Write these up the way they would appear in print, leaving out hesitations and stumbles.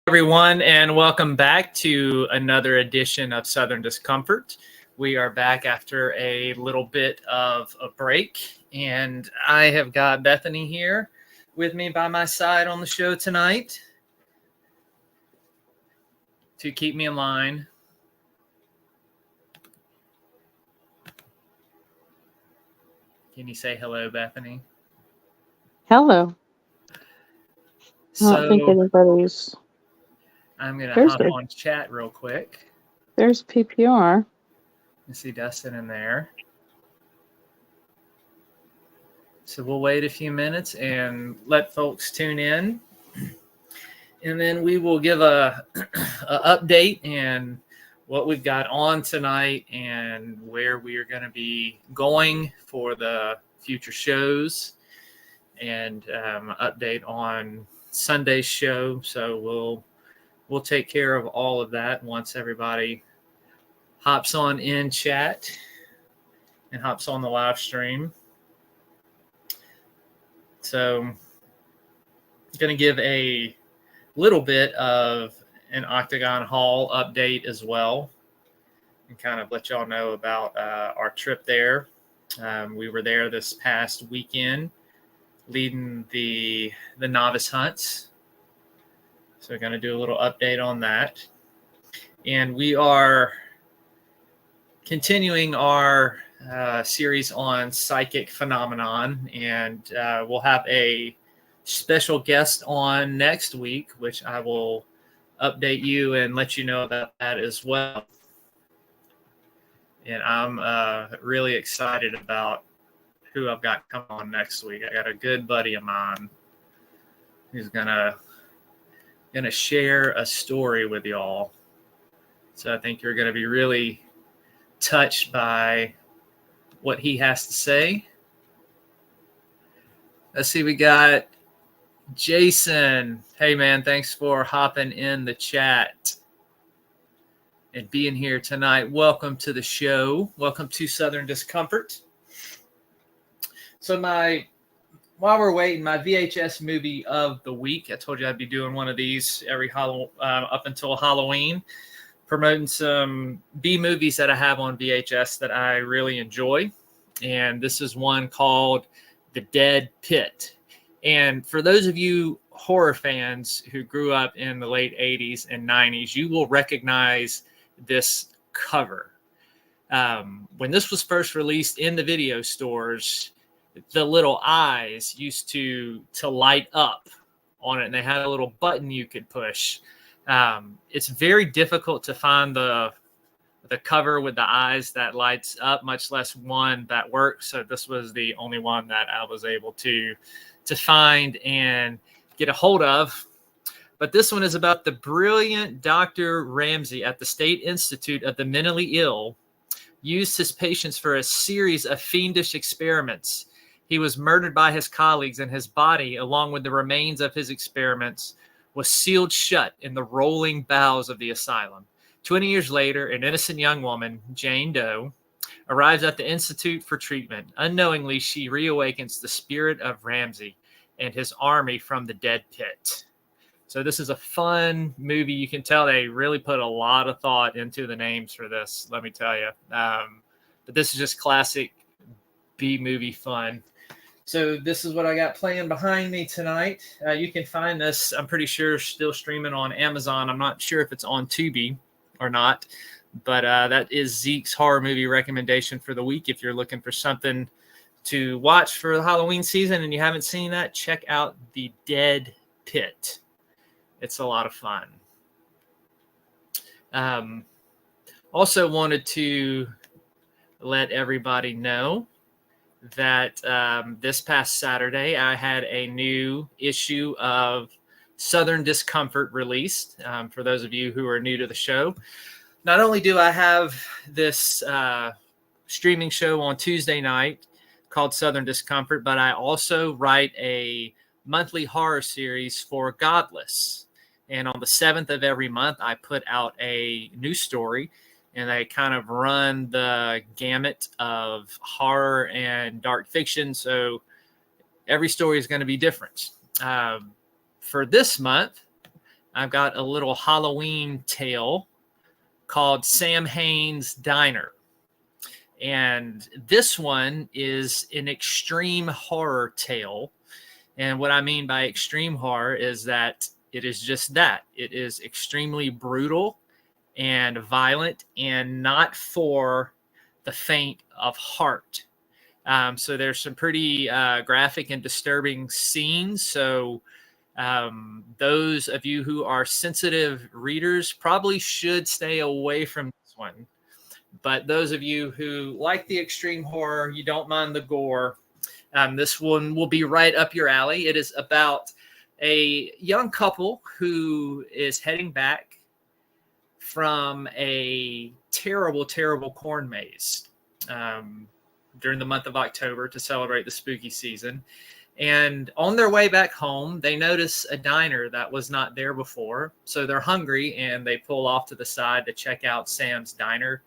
Everyone, and welcome back to another edition of Southern Discomfort. We are back after a little bit of a break, and I have got Bethany here with me by my side on the show tonight to keep me in line. Can you say hello, Bethany? Hello. So, I don't think anybody's... I'm going to hop on chat real quick. There's PPR. I see Dustin in there. So we'll wait a few minutes and let folks tune in. And then we will give a update and what we've got on tonight and where we are going to be going for the future shows, and update on Sunday's show. So we'll take care of all of that once everybody hops on in chat and hops on the live stream. So I'm going to give a little bit of an Octagon Hall update as well, and kind of let y'all know about our trip there. We were there this past weekend leading the novice hunts. So we're going to do a little update on that. And we are continuing our series on psychic phenomenon, and we'll have a special guest on next week, which I will update you and let you know about that as well. And I'm really excited about who I've got coming on next week. I got a good buddy of mine who's gonna share a story with y'all. So I think you're gonna be really touched by what he has to say. Let's see, we got Jason. Hey man, thanks for hopping in the chat and being here tonight. Welcome to the show. Welcome to Southern Discomfort. So while we're waiting, my VHS movie of the week, I told you I'd be doing one of these every up until Halloween, promoting some B movies that I have on VHS that I really enjoy. And this is one called The Dead Pit. And for those of you horror fans who grew up in the late 80s and 90s, you will recognize this cover. When this was first released in the video stores, the little eyes used to light up on it, and they had a little button you could push. It's very difficult to find the cover with the eyes that lights up, much less one that works. So this was the only one that I was able to find and get a hold of. But this one is about the brilliant Dr. Ramsey at the State Institute of the Mentally Ill used his patients for a series of fiendish experiments. He was murdered by his colleagues, and his body, along with the remains of his experiments, was sealed shut in the rolling bowels of the asylum. 20 years later, an innocent young woman, Jane Doe, arrives at the Institute for treatment. Unknowingly, she reawakens the spirit of Ramsey and his army from the dead pit. So this is a fun movie. You can tell they really put a lot of thought into the names for this, let me tell you. But this is just classic B-movie fun. So this is what I got playing behind me tonight. You can find this, I'm pretty sure, still streaming on Amazon. I'm not sure if it's on Tubi or not. But that is Zeke's horror movie recommendation for the week. If you're looking for something to watch for the Halloween season and you haven't seen that, check out The Dead Pit. It's a lot of fun. Also wanted to let everybody know that this past Saturday, I had a new issue of Southern Discomfort released. For those of you who are new to the show, not only do I have this streaming show on Tuesday night called Southern Discomfort, but I also write a monthly horror series for Godless. And on the 7th of every month, I put out a new story, and I kind of run the gamut of horror and dark fiction. So every story is going to be different. For this month, I've got a little Halloween tale called Sam Hain's Diner. And this one is an extreme horror tale. And what I mean by extreme horror is that it is just that. It is extremely brutal and violent and not for the faint of heart. So there's some pretty graphic and disturbing scenes. So those of you who are sensitive readers probably should stay away from this one. But those of you who like the extreme horror, you don't mind the gore, this one will be right up your alley. It is about a young couple who is heading back from a terrible, terrible corn maze during the month of October to celebrate the spooky season. And on their way back home, they notice a diner that was not there before. So they're hungry and they pull off to the side to check out Sam's Diner.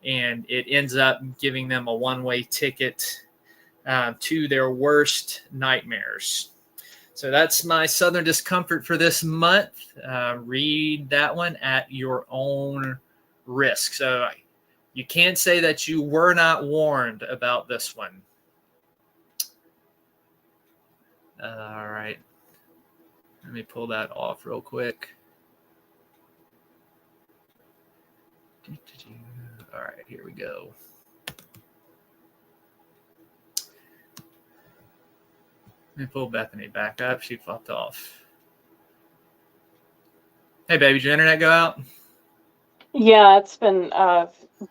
And it ends up giving them a one-way ticket to their worst nightmares. So that's my Southern Discomfort for this month. Read that one at your own risk. So you can't say that you were not warned about this one. All right. Let me pull that off real quick. All right, here we go. Let me pull Bethany back up. She flopped off. Hey, baby, did your internet go out? Yeah, it's been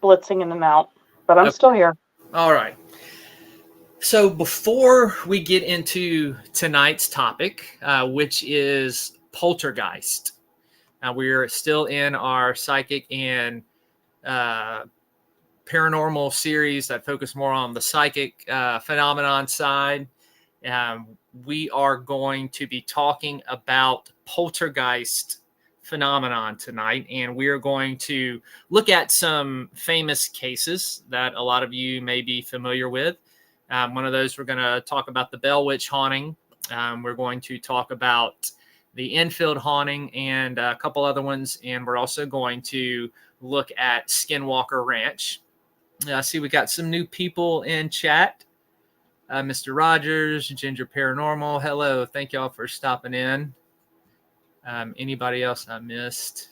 blitzing in and out, but I'm still here. All right. So before we get into tonight's topic, which is poltergeist, we're still in our psychic and paranormal series that focus more on the psychic phenomenon side. We are going to be talking about poltergeist phenomenon tonight, and we are going to look at some famous cases that a lot of you may be familiar with. One of those, we're going to talk about the Bell Witch haunting. We're going to talk about the Enfield haunting and a couple other ones, and we're also going to look at Skinwalker Ranch. I see we got some new people in chat. Mr. Rogers, Ginger Paranormal, hello. Thank y'all for stopping in. Anybody else I missed?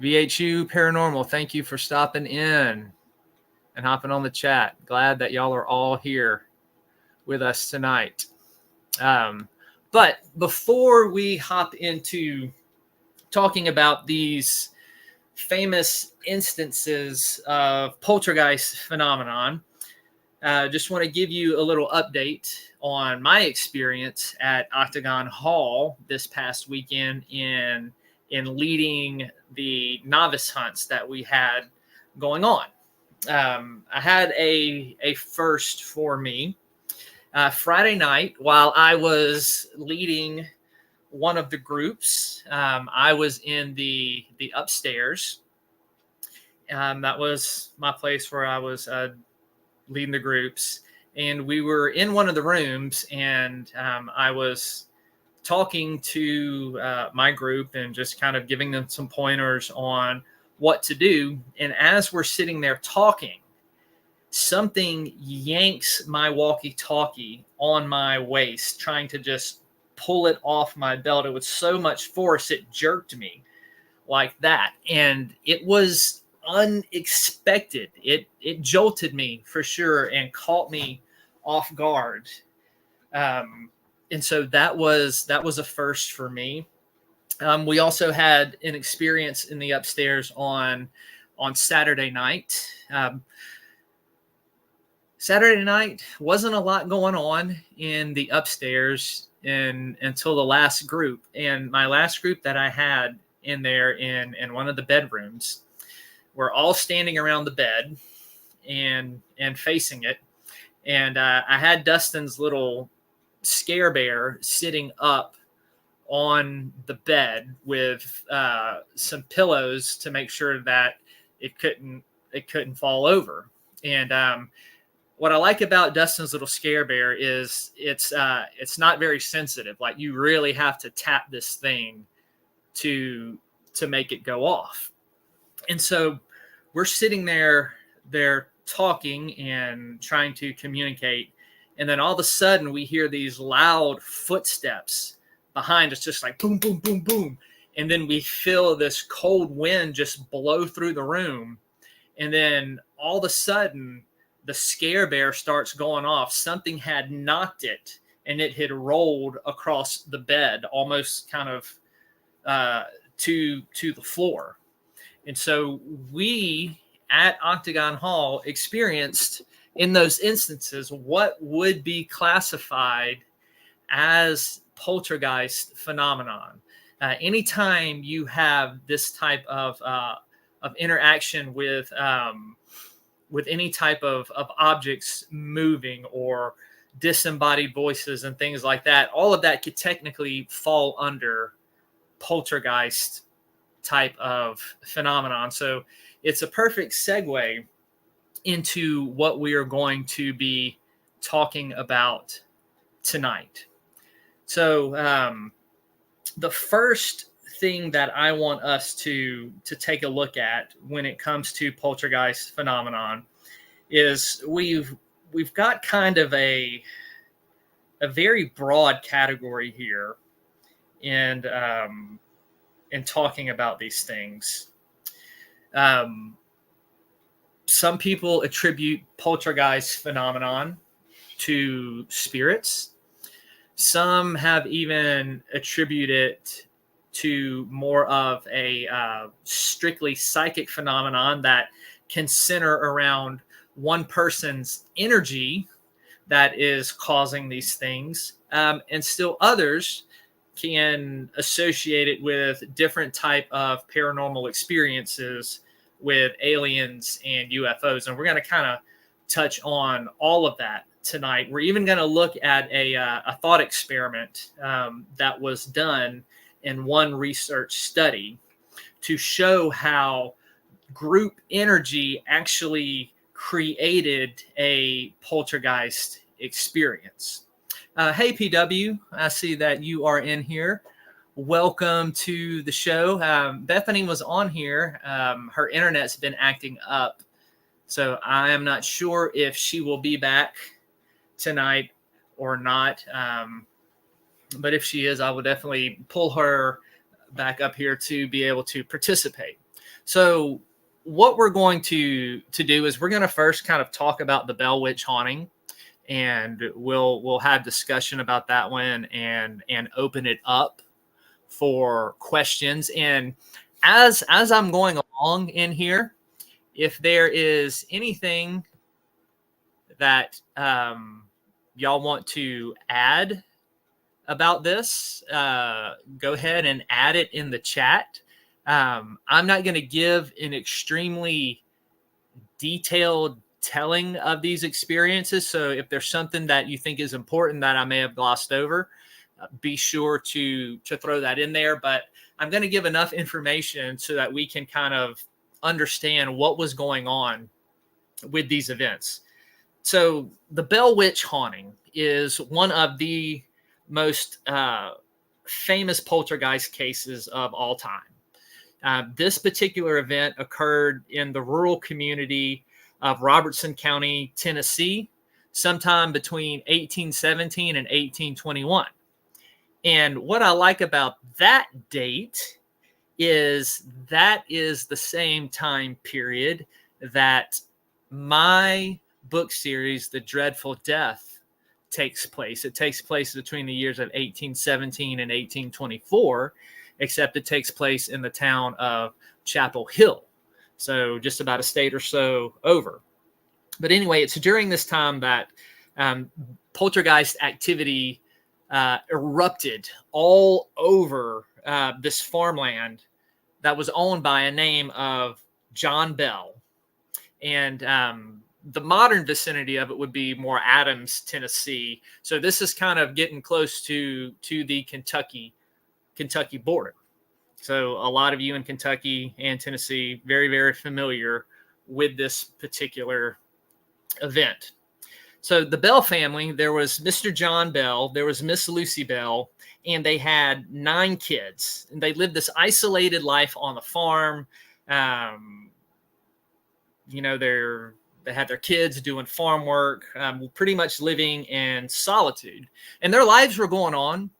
VHU Paranormal, thank you for stopping in and hopping on the chat. Glad that y'all are all here with us tonight. But before we hop into talking about these famous instances of poltergeist phenomenon, just want to give you a little update on my experience at Octagon Hall this past weekend in leading the novice hunts that we had going on. I had a first for me. Friday night, while I was leading one of the groups, I was in the upstairs. That was my place where I was leading the groups. And we were in one of the rooms, and I was talking to my group and just kind of giving them some pointers on what to do. And as we're sitting there talking, something yanks my walkie-talkie on my waist, trying to just pull it off my belt. It was so much force, it jerked me like that. And it was unexpected. It jolted me for sure and caught me off guard. And so that was a first for me. We also had an experience in the upstairs on Saturday night. Saturday night wasn't a lot going on in the upstairs until the last group. And my last group that I had in there in one of the bedrooms, we're all standing around the bed and facing it. And I had Dustin's little Scare Bear sitting up on the bed with some pillows to make sure that it couldn't fall over. And what I like about Dustin's little scare bear is it's not very sensitive. Like, you really have to tap this thing to make it go off. And so we're sitting there, they're talking and trying to communicate. And then all of a sudden we hear these loud footsteps behind us, just like boom, boom, boom, boom. And then we feel this cold wind just blow through the room. And then all of a sudden the scare bear starts going off. Something had knocked it and it had rolled across the bed, almost kind of to the floor. And so we at Octagon Hall experienced in those instances what would be classified as poltergeist phenomenon. Anytime you have this type of interaction with any type of objects moving or disembodied voices and things like that, all of that could technically fall under poltergeist type of phenomenon. So it's a perfect segue into what we are going to be talking about tonight. So the first thing that I want us to take a look at when it comes to poltergeist phenomenon is we've got kind of a very broad category here in talking about these things. Some people attribute poltergeist phenomenon to spirits. Some have even attributed it to more of a strictly psychic phenomenon that can center around one person's energy that is causing these things. And still others can associate it with different type of paranormal experiences with aliens and UFOs. And we're going to kind of touch on all of that tonight. We're even going to look at a thought experiment that was done in one research study to show how group energy actually created a poltergeist experience. Hey, PW, I see that you are in here. Welcome to the show. Bethany was on here. Her internet's been acting up, so I am not sure if she will be back tonight or not. But if she is, I will definitely pull her back up here to be able to participate. So what we're going to do is we're going to first kind of talk about the Bell Witch haunting, and we'll have discussion about that one and open it up for questions. And as I'm going along in here, if there is anything that y'all want to add about this, go ahead and add it in the chat. I'm not going to give an extremely detailed telling of these experiences. So if there's something that you think is important that I may have glossed over, be sure to throw that in there. But I'm going to give enough information so that we can kind of understand what was going on with these events. So the Bell Witch haunting is one of the most famous poltergeist cases of all time. This particular event occurred in the rural community of Robertson County, Tennessee, sometime between 1817 and 1821. And what I like about that date is that is the same time period that my book series, The Dreadful Death, takes place. It takes place between the years of 1817 and 1824, except it takes place in the town of Chapel Hill. So just about a state or so over. But anyway, it's during this time that poltergeist activity erupted all over this farmland that was owned by a name of John Bell. And the modern vicinity of it would be more Adams, Tennessee. So this is kind of getting close to the Kentucky border. So a lot of you in Kentucky and Tennessee, very, very familiar with this particular event. So the Bell family, there was Mr. John Bell, there was Miss Lucy Bell, and they had 9 kids. And they lived this isolated life on the farm. They had their kids doing farm work, pretty much living in solitude. And their lives were going on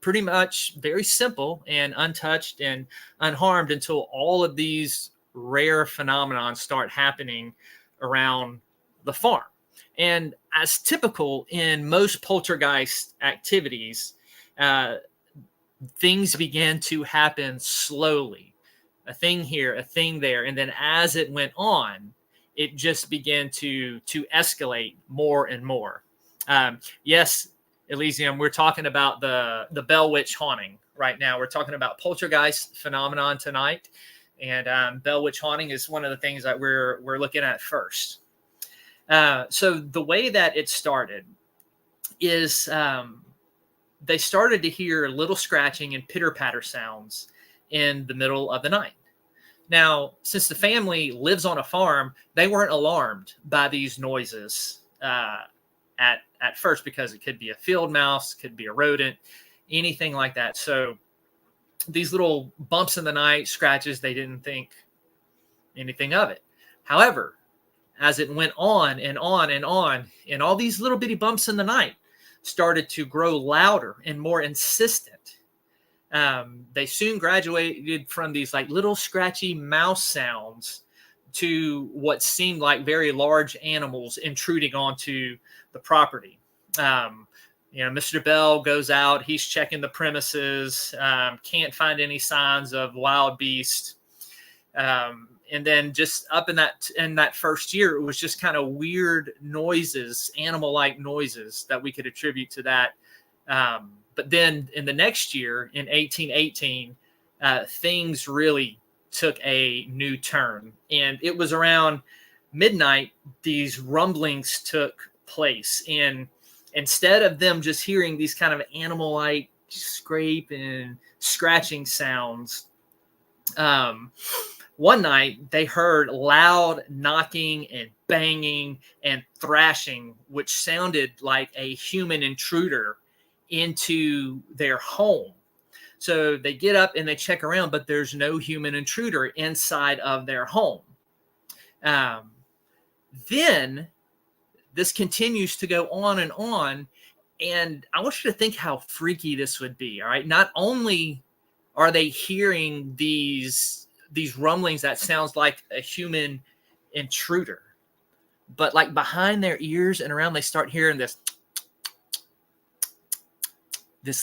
pretty much very simple and untouched and unharmed until all of these rare phenomenon start happening around the farm. And as typical in most poltergeist activities, things began to happen slowly. A thing here, a thing there. And then as it went on, it just began to escalate more and more. Yes, Elysium, we're talking about the Bell Witch haunting right now. We're talking about poltergeist phenomenon tonight. And Bell Witch haunting is one of the things that we're looking at first. So the way that it started is they started to hear little scratching and pitter-patter sounds in the middle of the night. Now, since the family lives on a farm, they weren't alarmed by these noises at first, because it could be a field mouse, could be a rodent, anything like that. So these little bumps in the night, scratches, they didn't think anything of it. However, as it went on and on and on, and all these little bitty bumps in the night started to grow louder and more insistent, they soon graduated from these like little scratchy mouse sounds to what seemed like very large animals intruding onto the property. Mr. Bell goes out, he's checking the premises, can't find any signs of wild beast. And then just up in that first year, it was just kind of weird noises, animal-like noises that we could attribute to that. But then in the next year, in 1818, things really took a new turn. And it was around midnight, these rumblings took place. And instead of them just hearing these kind of animal-like scrape and scratching sounds, one night they heard loud knocking and banging and thrashing, which sounded like a human intruder into their home. So they get up and they check around, but there's no human intruder inside of their home. Then this continues to go on, and I want you to think how freaky this would be. All right, not only are they hearing these rumblings that sounds like a human intruder, but like behind their ears and around, they start hearing this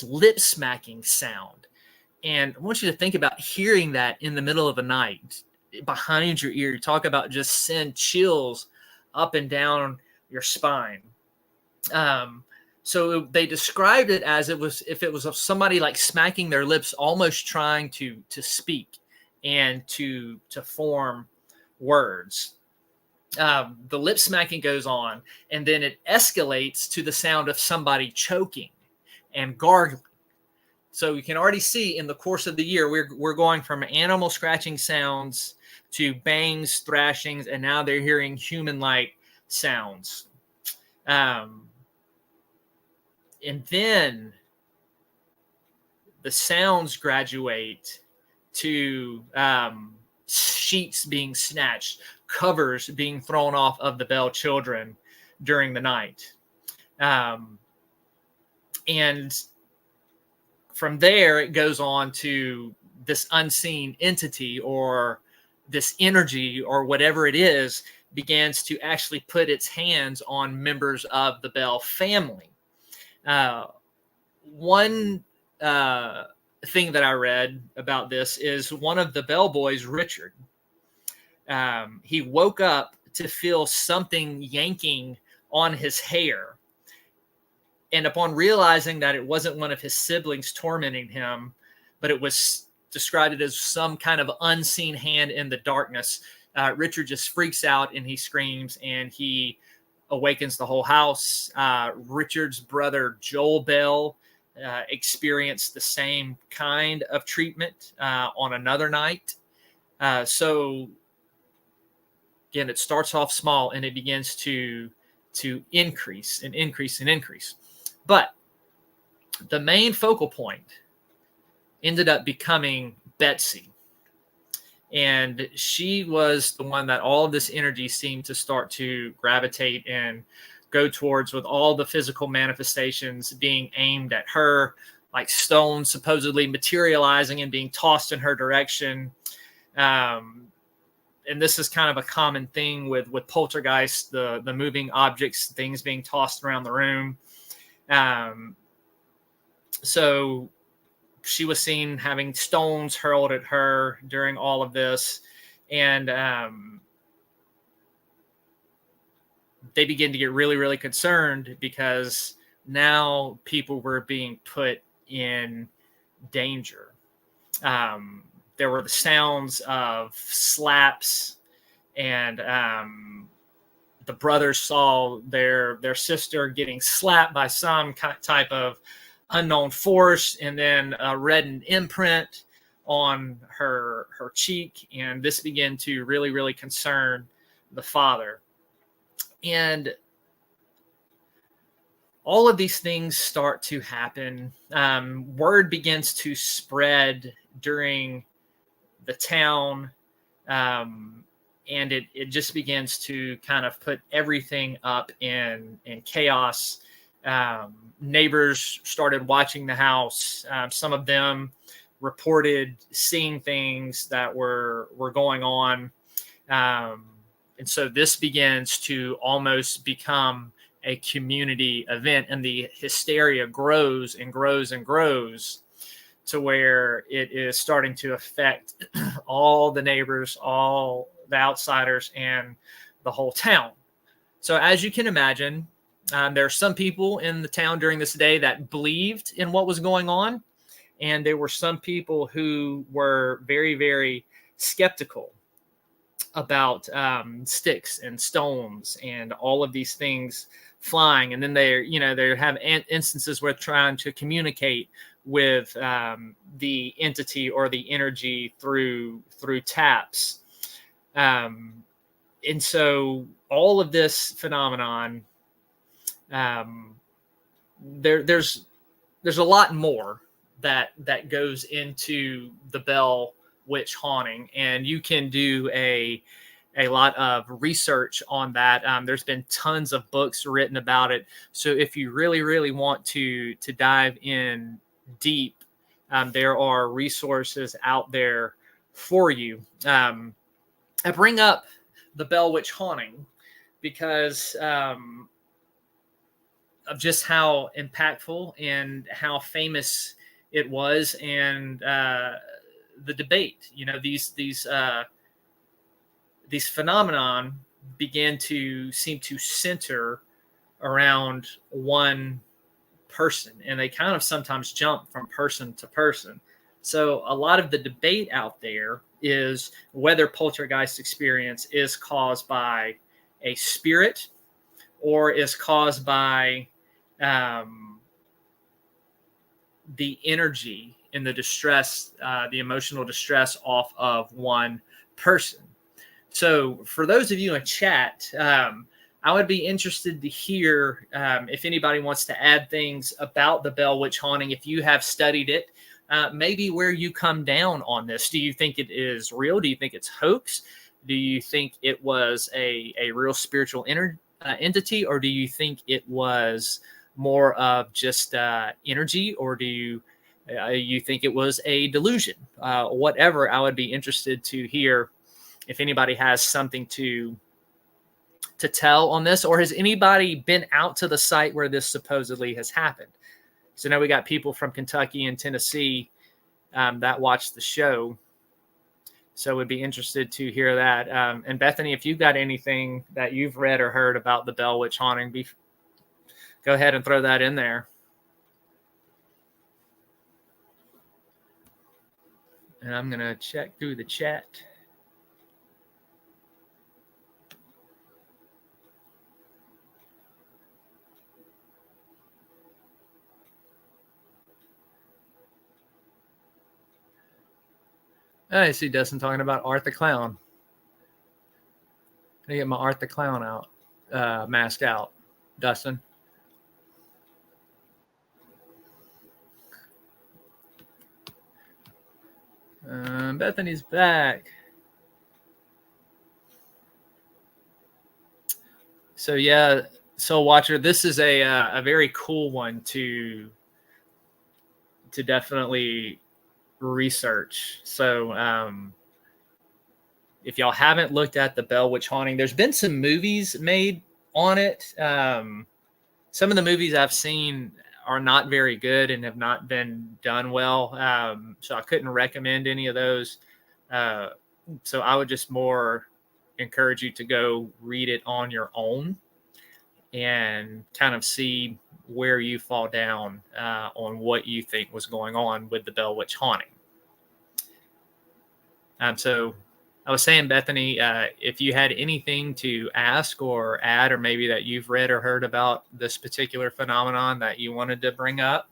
lip smacking sound. And I want you to think about hearing that in the middle of the night behind your ear. Talk about just send chills up and down your spine. So they described it as if it was of somebody like smacking their lips, almost trying to speak and to form words. The lip smacking goes on, and then it escalates to the sound of somebody choking and gargling. So you can already see in the course of the year, we're going from animal scratching sounds to bangs, thrashings, and now they're hearing human-like sounds. And then the sounds graduate to sheets being snatched, covers being thrown off of the Bell children during the night. And from there, it goes on to this unseen entity or this energy or whatever it is begins to actually put its hands on members of the Bell family. One thing that I read about this is one of the Bell boys, Richard, he woke up to feel something yanking on his hair. And upon realizing that it wasn't one of his siblings tormenting him, but it was described as some kind of unseen hand in the darkness, Richard just freaks out and he screams and he awakens the whole house. Richard's brother, Joel Bell, experienced the same kind of treatment on another night. So again, it starts off small and it begins to to increase and increase and increase. But the main focal point ended up becoming Betsy. And she was the one that all of this energy seemed to start to gravitate and go towards, with all the physical manifestations being aimed at her, like stones supposedly materializing and being tossed in her direction. And this is kind of a common thing with poltergeists, the moving objects, things being tossed around the room. So she was seen having stones hurled at her during all of this. And they began to get really, really concerned, because now people were being put in danger. There were the sounds of slaps, and the brothers saw their sister getting slapped by some type of unknown force, and then a reddened imprint on her cheek. And this began to really, really concern the father. And all of these things start to happen. Word begins to spread during the town, and it just begins to kind of put everything up in chaos. Neighbors started watching the house. Some of them reported seeing things that were going on. And so this begins to almost become a community event, and the hysteria grows and grows and grows, to where it is starting to affect all the neighbors, all the outsiders, and the whole town. So as you can imagine, there are some people in the town during this day that believed in what was going on, and there were some people who were very, very skeptical about sticks and stones and all of these things flying. And then they have instances where trying to communicate with the entity or the energy through taps. And so all of this phenomenon, there's a lot more that goes into the Bell Witch haunting, and you can do a lot of research on that. There's been tons of books written about it. So if you really, really want to dive in deep, there are resources out there for you. I bring up the Bell Witch haunting because of just how impactful and how famous it was, and the debate. These phenomenon began to seem to center around one person, and they kind of sometimes jump from person to person. So a lot of the debate out there is whether poltergeist experience is caused by a spirit or is caused by the energy and the distress, the emotional distress off of one person. So for those of you in chat, I would be interested to hear if anybody wants to add things about the Bell Witch haunting, if you have studied it, maybe where you come down on this. Do you think it is real? Do you think it's hoax? Do you think it was a real spiritual entity, or do you think it was more of just energy, or do you think it was a delusion? Whatever, I would be interested to hear if anybody has something to tell on this, or has anybody been out to the site where this supposedly has happened? So now we got people from Kentucky and Tennessee that watch the show. So would be interested to hear that. And Bethany, if you've got anything that you've read or heard about the Bell Witch haunting, go ahead and throw that in there. And I'm going to check through the chat. I see Dustin talking about Art the Clown. I get my Art the Clown out, mask out. Dustin? Bethany's back. So yeah, Soul Watcher, this is a very cool one to definitely research. So if y'all haven't looked at the Bell Witch haunting, there's been some movies made on it. Some of the movies I've seen are not very good and have not been done well. So I couldn't recommend any of those. So I would just more encourage you to go read it on your own and kind of see where you fall down on what you think was going on with the Bell Witch haunting. So I was saying, Bethany, if you had anything to ask or add, or maybe that you've read or heard about this particular phenomenon that you wanted to bring up.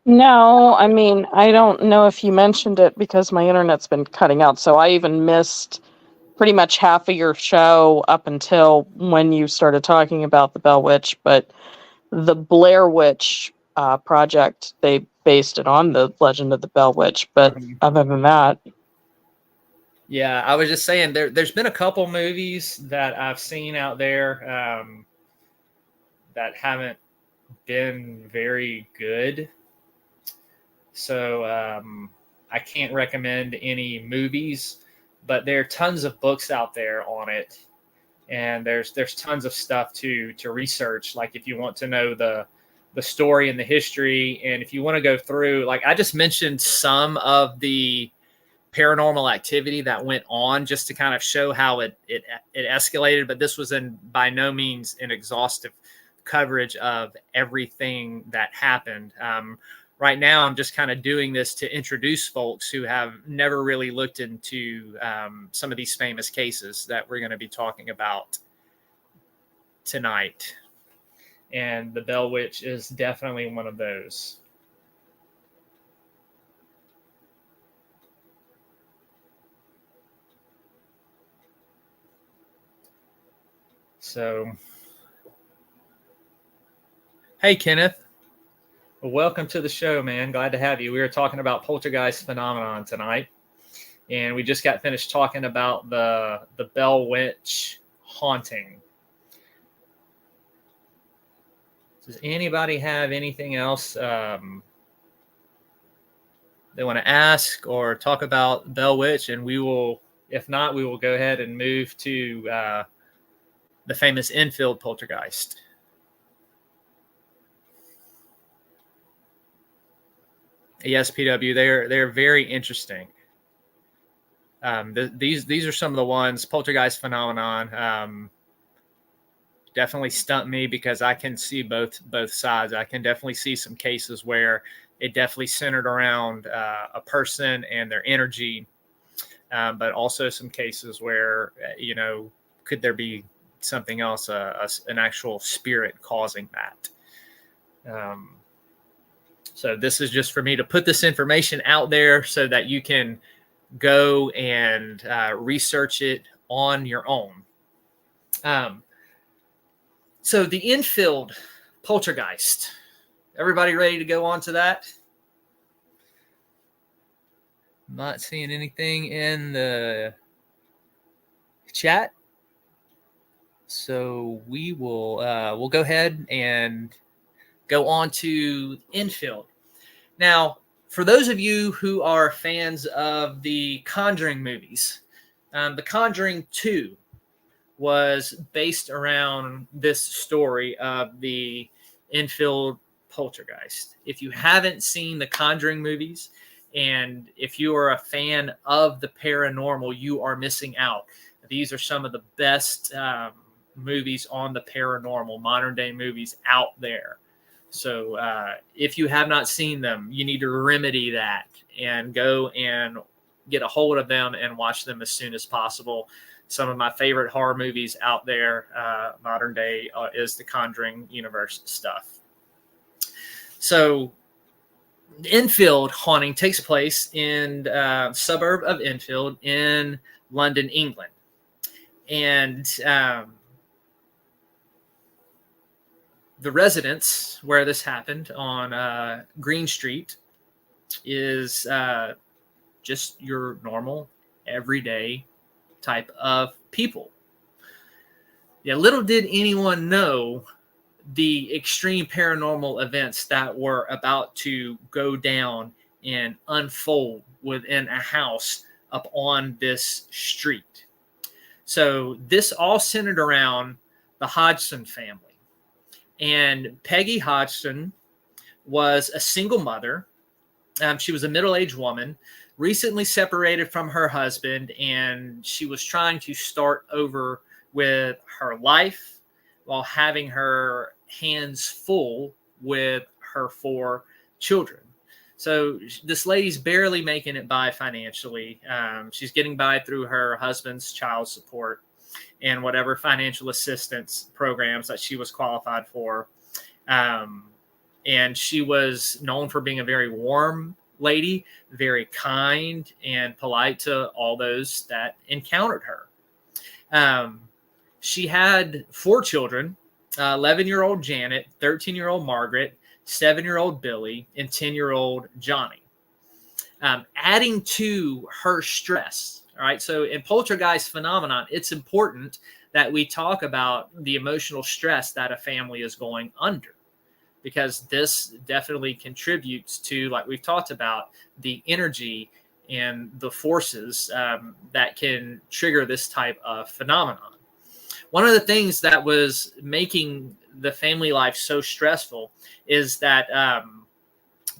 No, I mean, I don't know if you mentioned it because my internet's been cutting out. So I even missed pretty much half of your show up until when you started talking about the Bell Witch. But the Blair Witch project, they based it on the legend of the Bell Witch. But other than that, yeah, I was just saying there's been a couple movies that I've seen out there that haven't been very good. So I can't recommend any movies, but there are tons of books out there on it, and there's tons of stuff to research. Like if you want to know the story and the history, and if you want to go through, like I just mentioned some of the paranormal activity that went on just to kind of show how it escalated, but this was by no means an exhaustive coverage of everything that happened. Right now, I'm just kind of doing this to introduce folks who have never really looked into some of these famous cases that we're going to be talking about tonight. And the Bell Witch is definitely one of those. So, hey, Kenneth. Welcome to the show, man. Glad to have you. We were talking about poltergeist phenomenon tonight, and we just got finished talking about the Bell Witch haunting. Does anybody have anything else they want to ask or talk about Bell Witch? And we will, if not, we will go ahead and move to the famous Enfield poltergeist. Yes, PW, they're very interesting. These are some of the ones. Poltergeist phenomenon definitely stumped me because I can see both sides. I can definitely see some cases where it definitely centered around a person and their energy, but also some cases where could there be something else, an actual spirit causing that. So this is just for me to put this information out there so that you can go and research it on your own. So the Enfield poltergeist. Everybody ready to go on to that? Not seeing anything in the chat. So we will we'll go ahead and go on to Enfield. Now, for those of you who are fans of the Conjuring movies, The Conjuring 2 was based around this story of the Enfield poltergeist. If you haven't seen the Conjuring movies, and if you are a fan of the paranormal, you are missing out. These are some of the best movies on the paranormal, modern day movies out there. So if you have not seen them, you need to remedy that and go and get a hold of them and watch them as soon as possible. Some of my favorite horror movies out there, modern day, is the Conjuring universe stuff. So Enfield haunting takes place in the suburb of Enfield in London, England. And The residence where this happened on Green Street is just your normal, everyday type of people. Yeah, little did anyone know the extreme paranormal events that were about to go down and unfold within a house up on this street. So this all centered around the Hodgson family. And Peggy Hodgson was a single mother. She was a middle-aged woman, recently separated from her husband, and she was trying to start over with her life while having her hands full with her 4 children. So this lady's barely making it by financially. She's getting by through her husband's child support and whatever financial assistance programs that she was qualified for. And she was known for being a very warm lady, very kind and polite to all those that encountered her. She had 4 children, 11-year-old Janet, 13-year-old Margaret, 7-year-old Billy, and 10-year-old Johnny. Adding to her stress. All right. So in poltergeist phenomenon, it's important that we talk about the emotional stress that a family is going under, because this definitely contributes to, like we've talked about, the energy and the forces that can trigger this type of phenomenon. One of the things that was making the family life so stressful is that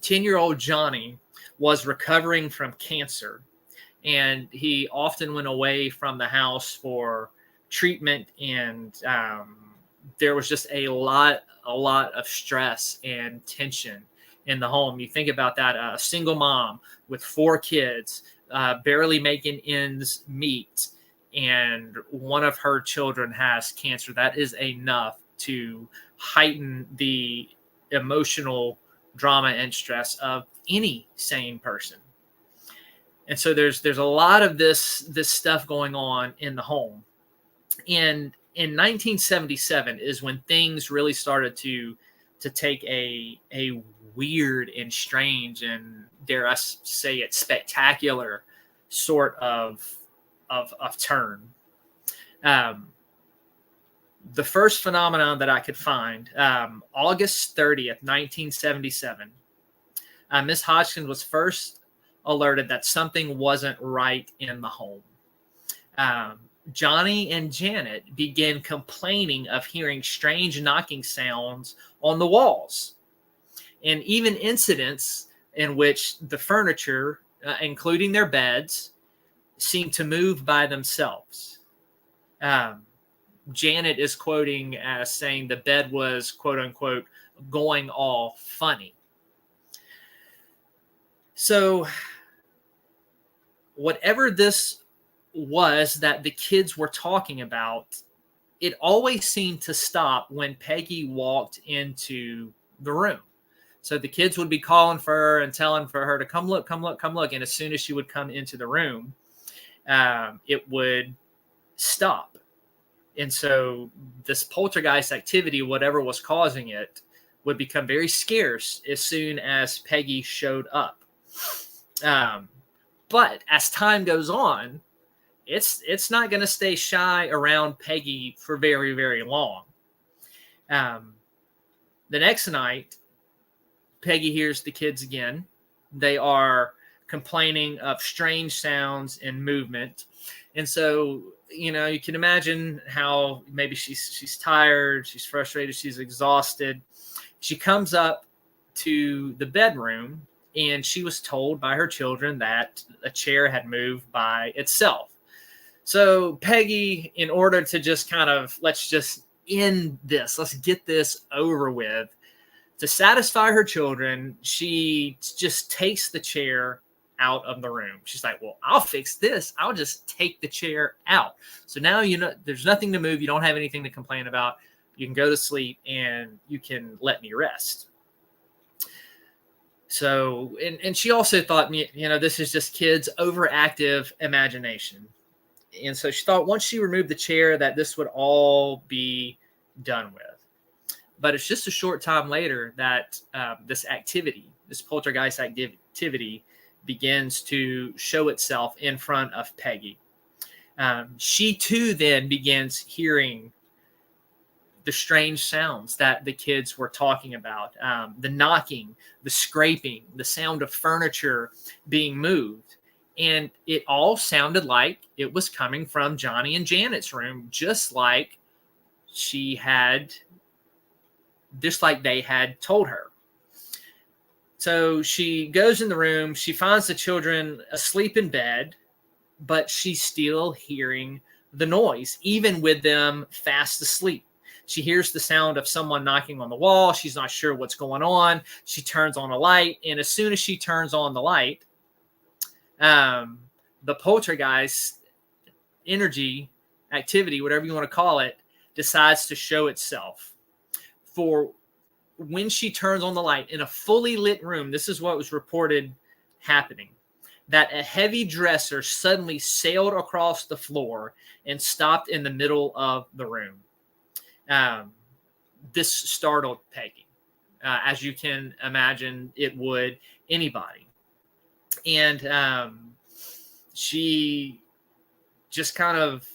10-year-old Johnny was recovering from cancer, and he often went away from the house for treatment, and there was just a lot of stress and tension in the home. You think about that, a single mom with 4 kids, barely making ends meet, and one of her children has cancer. That is enough to heighten the emotional drama and stress of any sane person. And so there's a lot of this stuff going on in the home. And in 1977 is when things really started to take a weird and strange and, dare I say it, spectacular sort of turn. The first phenomenon that I could find, August 30th, 1977, Miss Hodgson was first alerted that something wasn't right in the home. Johnny and Janet began complaining of hearing strange knocking sounds on the walls, and even incidents in which the furniture, including their beds, seemed to move by themselves. Janet is quoting as saying the bed was, quote unquote, going all funny. So whatever this was that the kids were talking about, it always seemed to stop when Peggy walked into the room. So the kids would be calling for her and telling for her to come look, come look, come look. And as soon as she would come into the room, it would stop. And so this poltergeist activity, whatever was causing it, would become very scarce as soon as Peggy showed up. But as time goes on, it's not going to stay shy around Peggy for very, very long. The next night, Peggy hears the kids again. They are complaining of strange sounds and movement. And so, you know, you can imagine how maybe she's tired, she's frustrated, she's exhausted. She comes up to the bedroom, and she was told by her children that a chair had moved by itself. So Peggy, in order to just kind of, let's just end this, let's get this over with, to satisfy her children, she just takes the chair out of the room. She's like, well, I'll fix this. I'll just take the chair out. So now, you know, there's nothing to move. You don't have anything to complain about. You can go to sleep and you can let me rest. So, and she also thought, you know, this is just kids' overactive imagination. And so she thought once she removed the chair that this would all be done with. But it's just a short time later that this poltergeist activity, begins to show itself in front of Peggy. She too then begins hearing the strange sounds that the kids were talking about, the knocking, the scraping, the sound of furniture being moved. And it all sounded like it was coming from Johnny and Janet's room, just like they had told her. So she goes in the room, she finds the children asleep in bed, but she's still hearing the noise, even with them fast asleep. She hears the sound of someone knocking on the wall. She's not sure what's going on. She turns on a light, and as soon as she turns on the light, the poltergeist energy activity, whatever you want to call it, decides to show itself. For when she turns on the light in a fully lit room, this is what was reported happening, that a heavy dresser suddenly sailed across the floor and stopped in the middle of the room. This startled Peggy, as you can imagine it would anybody. And she just kind of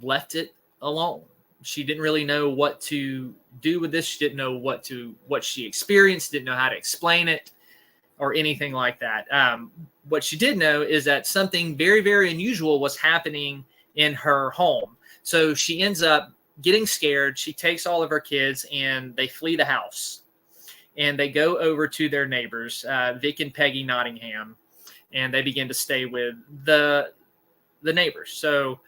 left it alone. She didn't really know what to do with this. She didn't know what she experienced, didn't know how to explain it or anything like that. What she did know is that something very, very unusual was happening in her home. So she ends up getting scared. She takes all of her kids and they flee the house. And they go over to their neighbors, Vic and Peggy Nottingham, and they begin to stay with the neighbors. So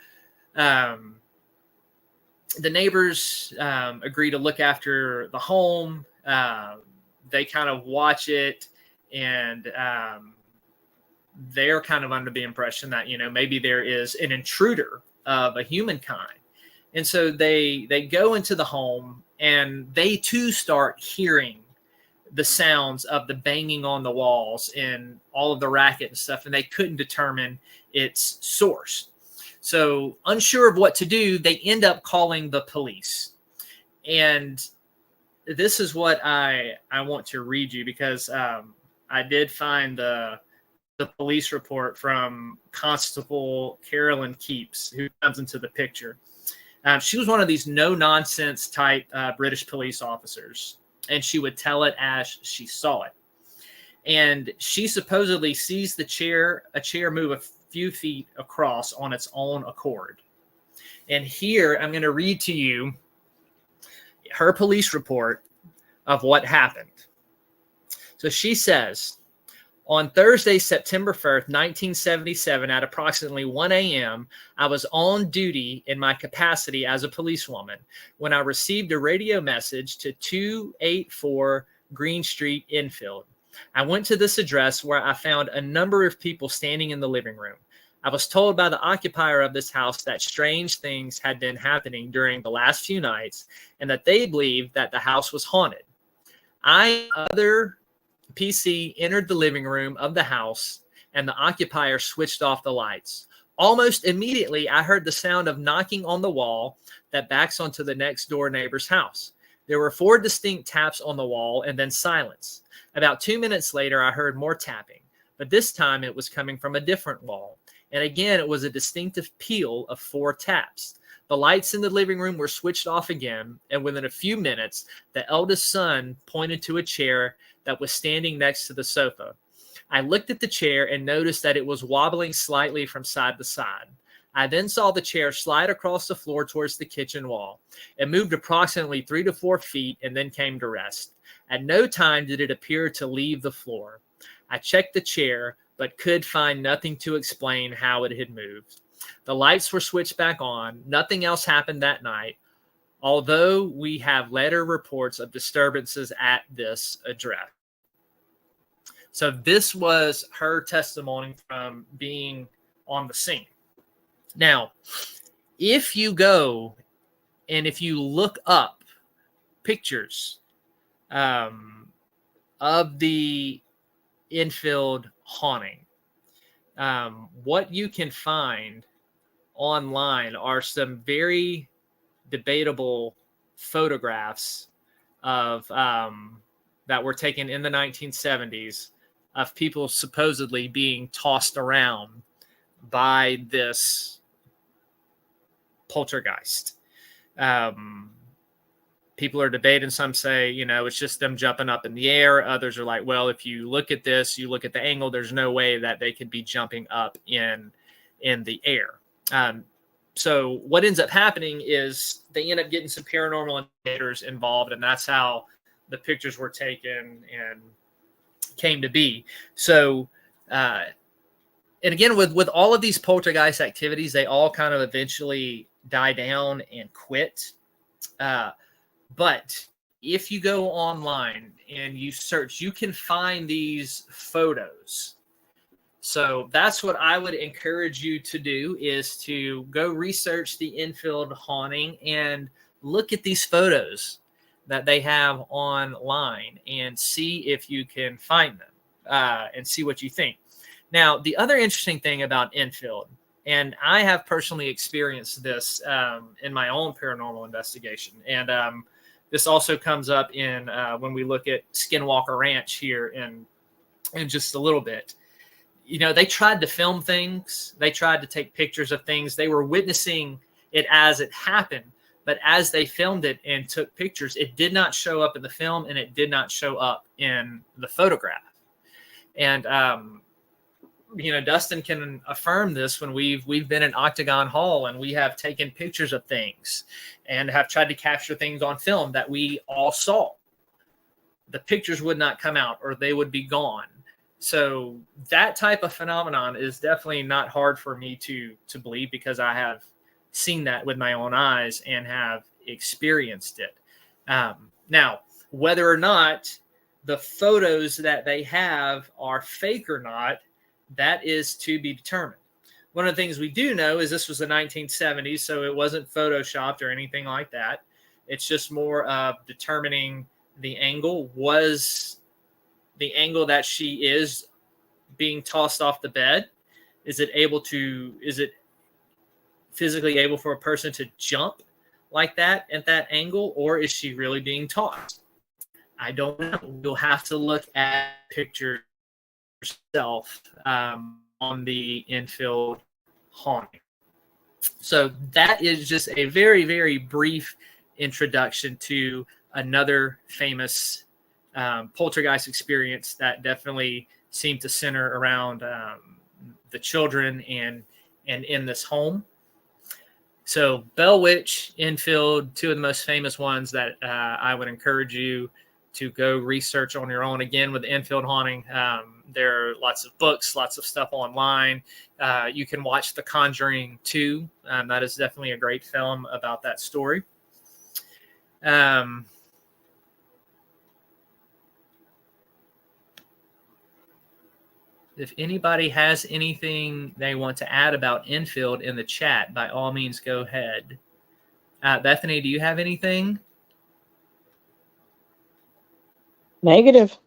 the neighbors agree to look after the home. They kind of watch it, and they're kind of under the impression that, maybe there is an intruder of a humankind. And so they go into the home, and they too start hearing the sounds of the banging on the walls and all of the racket and stuff, and they couldn't determine its source. So unsure of what to do, they end up calling the police. And this is what I want to read you, because I did find the police report from Constable Carolyn Keeps, who comes into the picture. She was one of these no-nonsense type British police officers, and she would tell it as she saw it. And she supposedly sees a chair move a few feet across on its own accord. And here I'm going to read to you her police report of what happened. So she says, on Thursday, September 1st, 1977, at approximately 1 a.m., I was on duty in my capacity as a policewoman when I received a radio message to 284 Green Street, Enfield. I went to this address where I found a number of people standing in the living room. I was told by the occupier of this house that strange things had been happening during the last few nights and that they believed that the house was haunted. Other PC entered the living room of the house, and the occupier switched off the lights. Almost immediately, I heard the sound of knocking on the wall that backs onto the next door neighbor's house. There were 4 distinct taps on the wall and then silence. About 2 minutes later, I heard more tapping, but this time it was coming from a different wall. And again, it was a distinctive peal of 4 taps. The lights in the living room were switched off again, and within a few minutes, the eldest son pointed to a chair that was standing next to the sofa. I looked at the chair and noticed that it was wobbling slightly from side to side. I then saw the chair slide across the floor towards the kitchen wall. It moved approximately 3 to 4 feet and then came to rest. At no time did it appear to leave the floor. I checked the chair, but could find nothing to explain how it had moved. The lights were switched back on. Nothing else happened that night, although we have later reports of disturbances at this address. So this was her testimony from being on the scene. Now, if you go and if you look up pictures of the Enfield haunting, what you can find online are some very debatable photographs of that were taken in the 1970s of people supposedly being tossed around by this poltergeist. People are debating. Some say, it's just them jumping up in the air. Others are like, well, if you look at this, you look at the angle, there's no way that they could be jumping up in the air. So what ends up happening is they end up getting some paranormal investigators involved, and that's how the pictures were taken and came to be. So, and again, with all of these poltergeist activities, they all kind of eventually die down and quit. But if you go online and you search, you can find these photos. So that's what I would encourage you to do, is to go research the Enfield haunting and look at these photos that they have online and see if you can find them and see what you think. Now, the other interesting thing about Enfield, and I have personally experienced this in my own paranormal investigation, and this also comes up in when we look at Skinwalker Ranch here in just a little bit. They tried to film things. They tried to take pictures of things. They were witnessing it as it happened. But as they filmed it and took pictures, it did not show up in the film, and it did not show up in the photograph. And, Dustin can affirm this when we've been in Octagon Hall and we have taken pictures of things and have tried to capture things on film that we all saw. The pictures would not come out, or they would be gone. So that type of phenomenon is definitely not hard for me to believe, because I have seen that with my own eyes and have experienced it. Now, whether or not the photos that they have are fake or not, that is to be determined. One of the things we do know is this was the 1970s, so it wasn't photoshopped or anything like that. It's just more of determining the angle. Was the angle that she is being tossed off the bed, is it physically able for a person to jump like that at that angle, or is she really being tossed? I don't know. You'll have to look at pictures yourself on the Enfield haunting. So that is just a very, very brief introduction to another famous poltergeist experience that definitely seemed to center around the children and in this home. So Bell Witch, Enfield, two of the most famous ones that I would encourage you to go research on your own. Again, with the Enfield haunting, there are lots of books, lots of stuff online. You can watch The Conjuring 2. That is definitely a great film about that story. If anybody has anything they want to add about Enfield in the chat, by all means, go ahead. Bethany, do you have anything? Negative.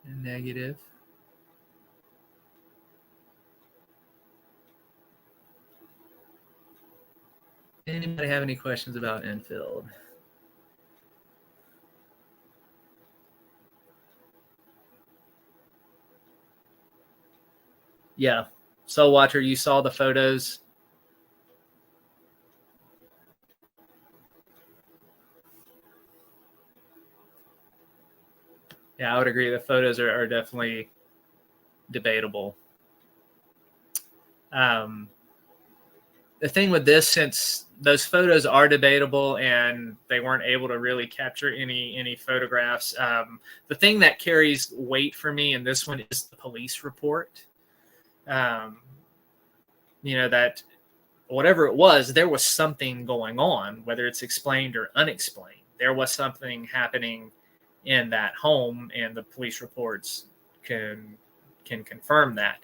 Negative. Anybody have any questions about Enfield? Yeah. Soul Watcher, you saw the photos. Yeah, I would agree. The photos are definitely debatable. The thing with this, since those photos are debatable and they weren't able to really capture any photographs, the thing that carries weight for me in this one is the police report. That whatever it was, there was something going on, whether it's explained or unexplained. There was something happening in that home, and the police reports can confirm that.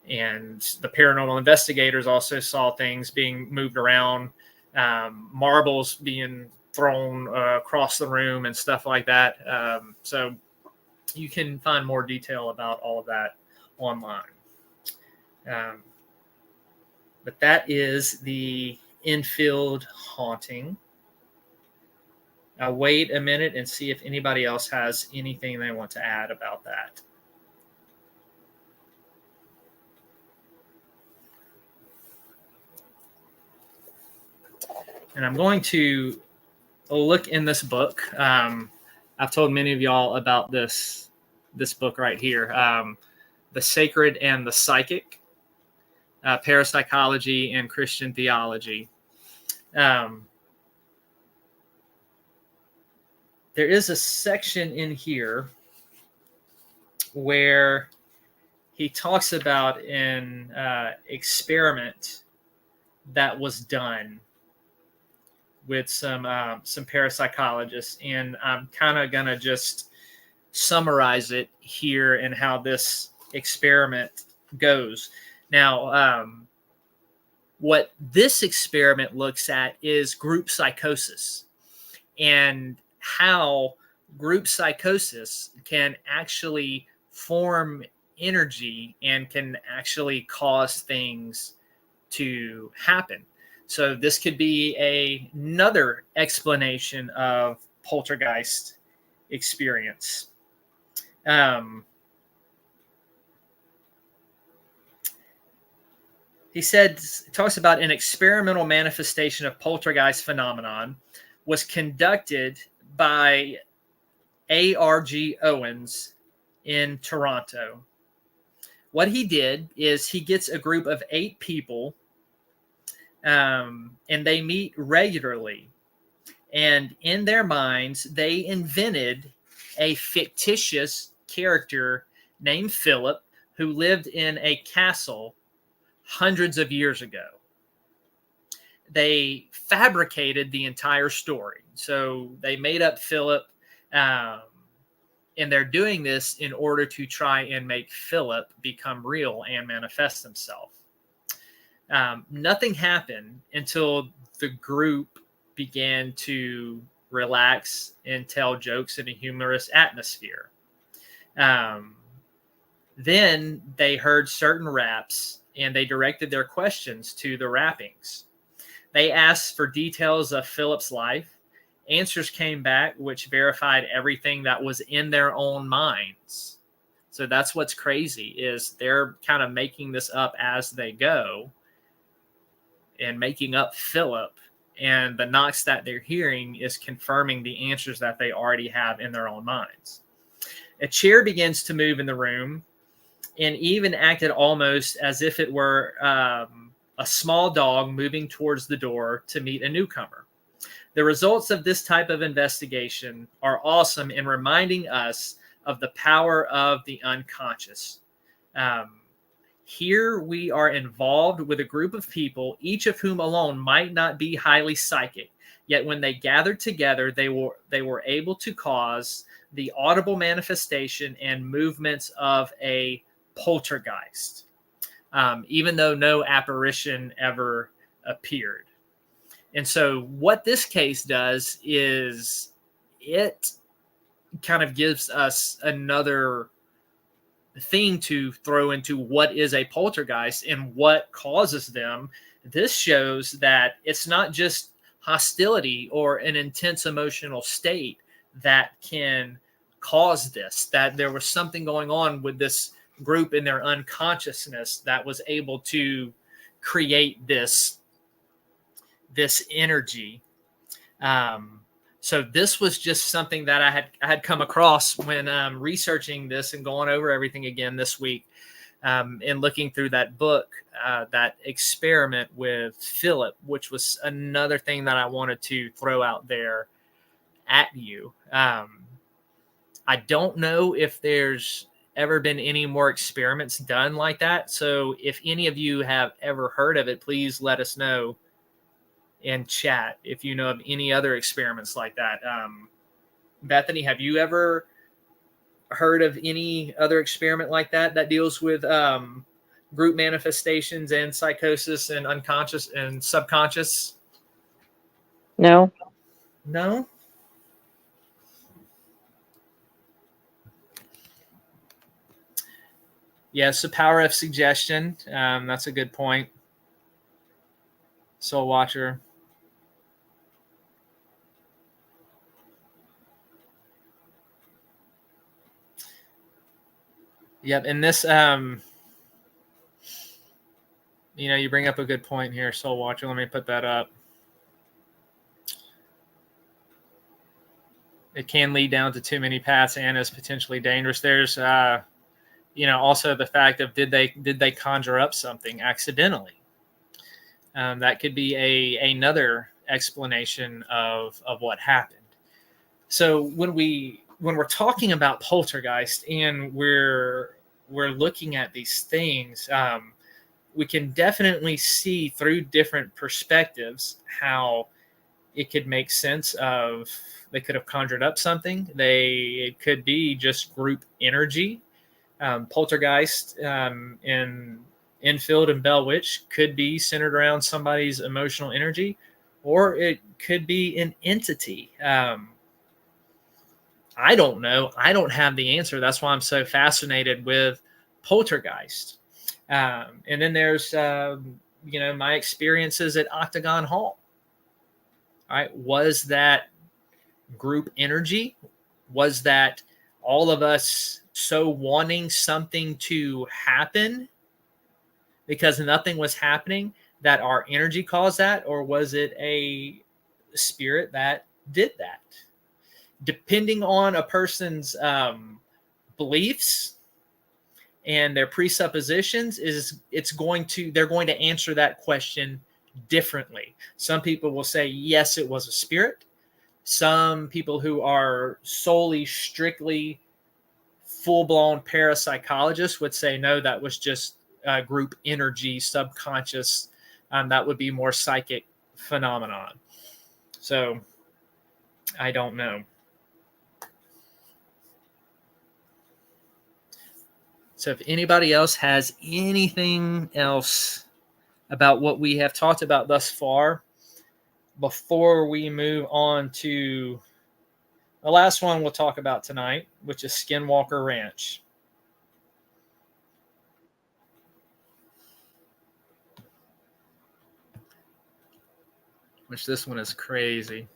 And the paranormal investigators also saw things being moved around, marbles being thrown across the room and stuff like that. So you can find more detail about all of that online. But that is the Enfield haunting. I'll wait a minute and see if anybody else has anything they want to add about that. And I'm going to look in this book. I've told many of y'all about this book right here, The Sacred and the Psychic, Parapsychology and Christian Theology. There is a section in here where he talks about an experiment that was done with some parapsychologists, and I'm kind of gonna just summarize it here and how this experiment goes. Now, what this experiment looks at is group psychosis, and how group psychosis can actually form energy and can actually cause things to happen. So this could be another explanation of poltergeist experience. He talks about an experimental manifestation of poltergeist phenomenon was conducted by A.R.G. Owens in Toronto. What he did is he gets a group of 8 people, and they meet regularly. And in their minds, they invented a fictitious character named Philip who lived in a castle hundreds of years ago. They fabricated the entire story. So they made up Philip, and they're doing this in order to try and make Philip become real and manifest himself. Nothing happened until the group began to relax and tell jokes in a humorous atmosphere. Then they heard certain raps, and they directed their questions to the rappings. They asked for details of Philip's life. Answers came back which verified everything that was in their own minds. So that's what's crazy, is they're kind of making this up as they go and making up Philip, and the knocks that they're hearing is confirming the answers that they already have in their own minds. A chair begins to move in the room, and even acted almost as if it were a small dog moving towards the door to meet a newcomer. The results of this type of investigation are awesome in reminding us of the power of the unconscious. Here we are involved with a group of people, each of whom alone might not be highly psychic. Yet when they gathered together, they were able to cause the audible manifestation and movements of a poltergeist, even though no apparition ever appeared. And so what this case does is it kind of gives us another thing to throw into what is a poltergeist and what causes them. This shows that it's not just hostility or an intense emotional state that can cause this, that there was something going on with this group in their unconsciousness that was able to create this energy. So this was just something that I had come across when researching this and going over everything again this week, and looking through that book, that experiment with Philip, which was another thing that I wanted to throw out there at you. I don't know if there's ever been any more experiments done like that. So if any of you have ever heard of it, please let us know in chat if you know of any other experiments like that. Bethany, have you ever heard of any other experiment like that deals with group manifestations and psychosis and unconscious and subconscious? No. Yes, the power of suggestion. That's a good point. Soul Watcher. Yep. And this, you bring up a good point here, Soul Watcher. Let me put that up. It can lead down to too many paths and is potentially dangerous. There's, also the fact of did they conjure up something accidentally? That could be another explanation of what happened. So when we're talking about poltergeist and we're looking at these things, we can definitely see through different perspectives how it could make sense of they could have conjured up something. It could be just group energy. Poltergeist in Enfield and Bell Witch could be centered around somebody's emotional energy, or it could be an entity. I don't know. I don't have the answer. That's why I'm so fascinated with poltergeist. And then there's, my experiences at Octagon Hall. All right. Was that group energy? Was that all of us so wanting something to happen because nothing was happening that our energy caused that? Or was it a spirit that did that? Depending on a person's beliefs and their presuppositions, they're going to answer that question differently. Some people will say, yes, it was a spirit. Some people who are solely, strictly, full-blown parapsychologists would say, no, that was just group energy, subconscious. That would be more psychic phenomenon. So I don't know. So if anybody else has anything else about what we have talked about thus far, before we move on to the last one we'll talk about tonight, which is Skinwalker Ranch. Which this one is crazy.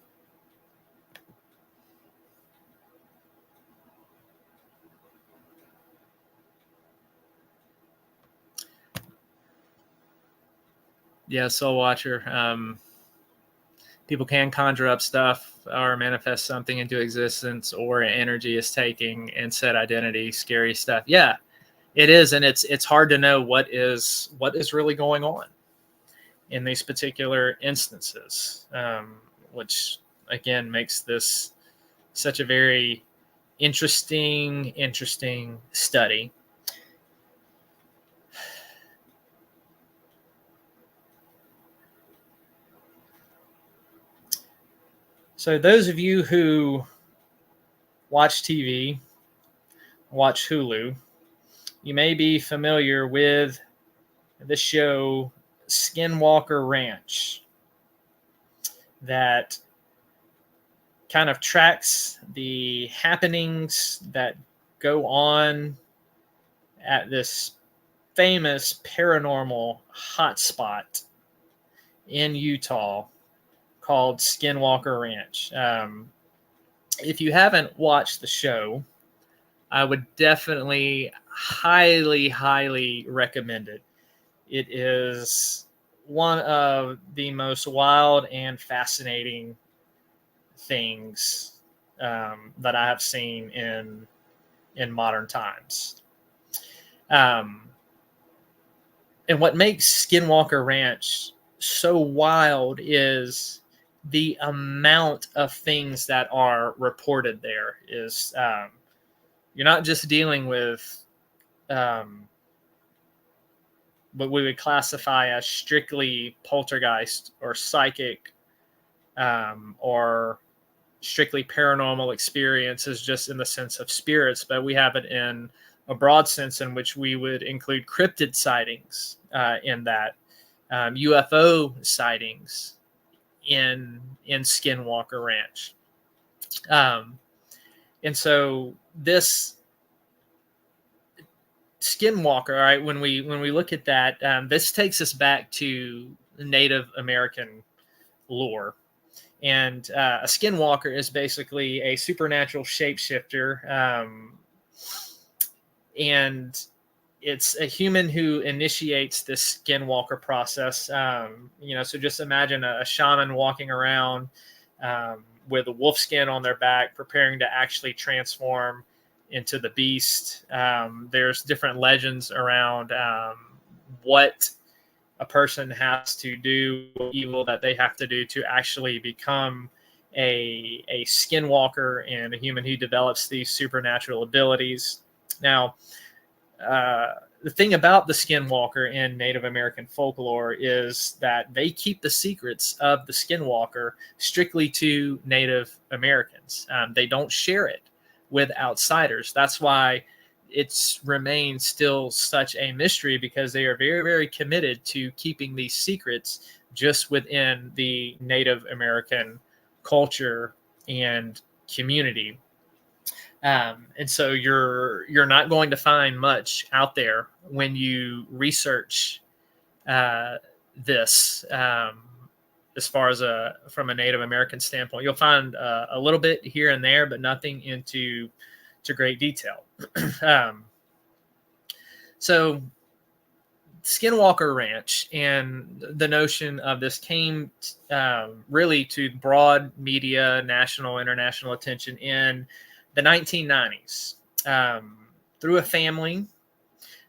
Yeah, Soul Watcher. People can conjure up stuff or manifest something into existence, or energy is taking and set identity. Scary stuff. Yeah, it is, and it's hard to know what is really going on in these particular instances, which again makes this such a very interesting study. So those of you who watch TV, watch Hulu, you may be familiar with the show Skinwalker Ranch that kind of tracks the happenings that go on at this famous paranormal hotspot in Utah called Skinwalker Ranch. If you haven't watched the show, I would definitely highly recommend it. It is one of the most wild and fascinating things that I have seen in modern times. And what makes Skinwalker Ranch so wild is the amount of things that are reported there. Is you're not just dealing with what we would classify as strictly poltergeist or psychic or strictly paranormal experiences, just in the sense of spirits, but we have it in a broad sense in which we would include cryptid sightings in that, UFO sightings in Skinwalker Ranch. And so this Skinwalker, all right, when we look at that, this takes us back to Native American lore. And a skinwalker is basically a supernatural shapeshifter And it's a human who initiates this skinwalker process. So just imagine a shaman walking around with a wolf skin on their back, preparing to actually transform into the beast. There's different legends around what a person has to do, evil that they have to do to actually become a skinwalker and a human who develops these supernatural abilities. Now, the thing about the skinwalker in Native American folklore is that they keep the secrets of the skinwalker strictly to Native Americans. They don't share it with outsiders. That's why it's remained still such a mystery, because they are very, very committed to keeping these secrets just within the Native American culture and community. And so you're not going to find much out there when you research this. As far as from a Native American standpoint, you'll find a little bit here and there, but nothing into great detail. So Skinwalker Ranch and the notion of this came really to broad media, national, international attention in the 1990s through a family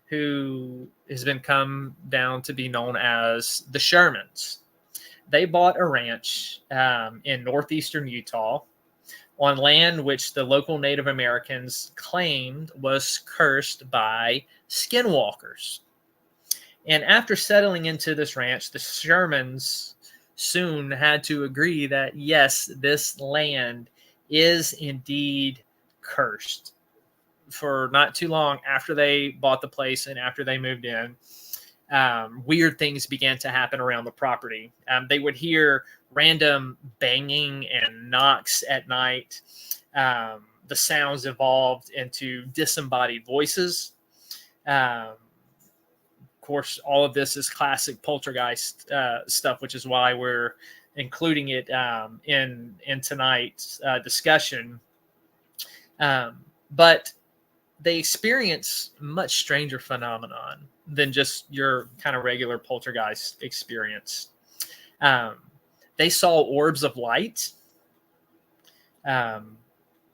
who has been come down to be known as the Shermans. They bought a ranch in northeastern Utah on land which the local Native Americans claimed was cursed by skinwalkers. And after settling into this ranch, the Shermans soon had to agree that, yes, this land is indeed cursed. For not too long after they bought the place and after they moved in, weird things began to happen around the property. They would hear random banging and knocks at night. The sounds evolved into disembodied voices. Of course, all of this is classic poltergeist stuff, which is why we're including it in tonight's discussion. But they experience much stranger phenomenon than just your kind of regular poltergeist experience. They saw orbs of light. A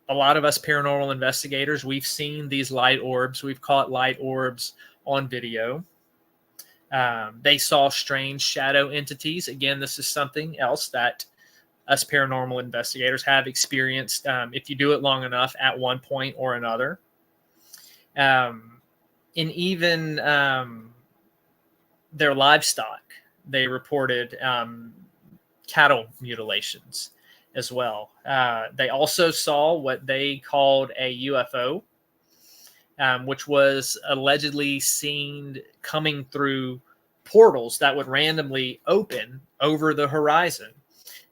lot of us paranormal investigators, we've seen these light orbs. We've caught light orbs on video. They saw strange shadow entities. Again, this is something else that us paranormal investigators have experienced, if you do it long enough, at one point or another. And even their livestock, they reported cattle mutilations as well. They also saw what they called a UFO, which was allegedly seen coming through portals that would randomly open over the horizon.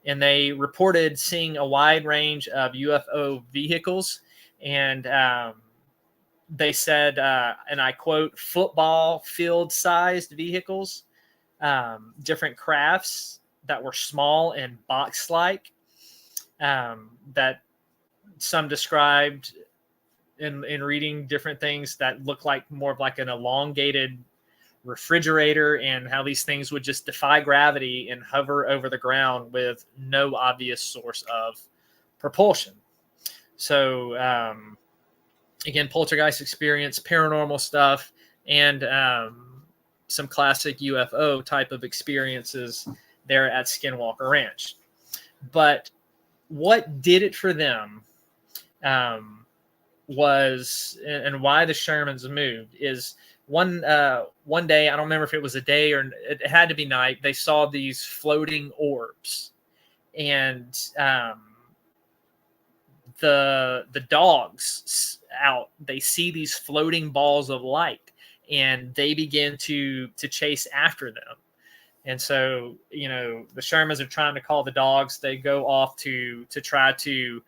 And they reported seeing a wide range of UFO vehicles. And they said, and I quote, football field-sized vehicles, different crafts that were small and box-like, that some described in reading different things that looked like more of like an elongated refrigerator, and how these things would just defy gravity and hover over the ground with no obvious source of propulsion. So, again, poltergeist experience, paranormal stuff, and some classic UFO type of experiences there at Skinwalker Ranch. But what did it for them was, and why the Shermans moved, is one day, I don't remember if it was a day or it had to be night, they saw these floating orbs. And the dogs out, they see these floating balls of light, and they begin to chase after them. And so, the Shermans are trying to call the dogs. They go off to try to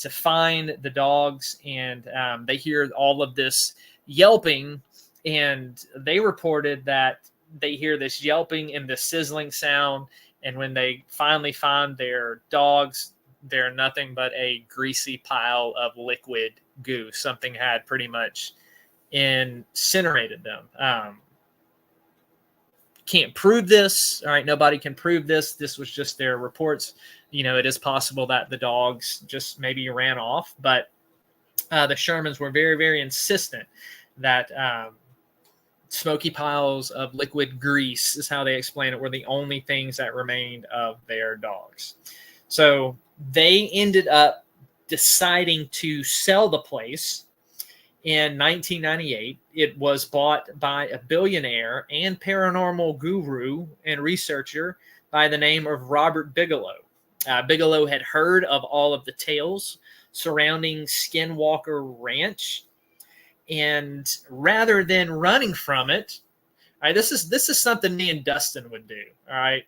find the dogs, and they hear all of this yelping, and they reported that they hear this yelping and this sizzling sound. And when they finally find their dogs, they're nothing but a greasy pile of liquid goo. Something had pretty much incinerated them. Can't prove this. All right, nobody can prove this. This was just their reports. It is possible that the dogs just maybe ran off, but the Shermans were very, very insistent that smoky piles of liquid grease, is how they explain it, were the only things that remained of their dogs. So they ended up deciding to sell the place in 1998. It was bought by a billionaire and paranormal guru and researcher by the name of Robert Bigelow. Bigelow had heard of all of the tales surrounding Skinwalker Ranch, and rather than running from it, all right, this is something me and Dustin would do. All right,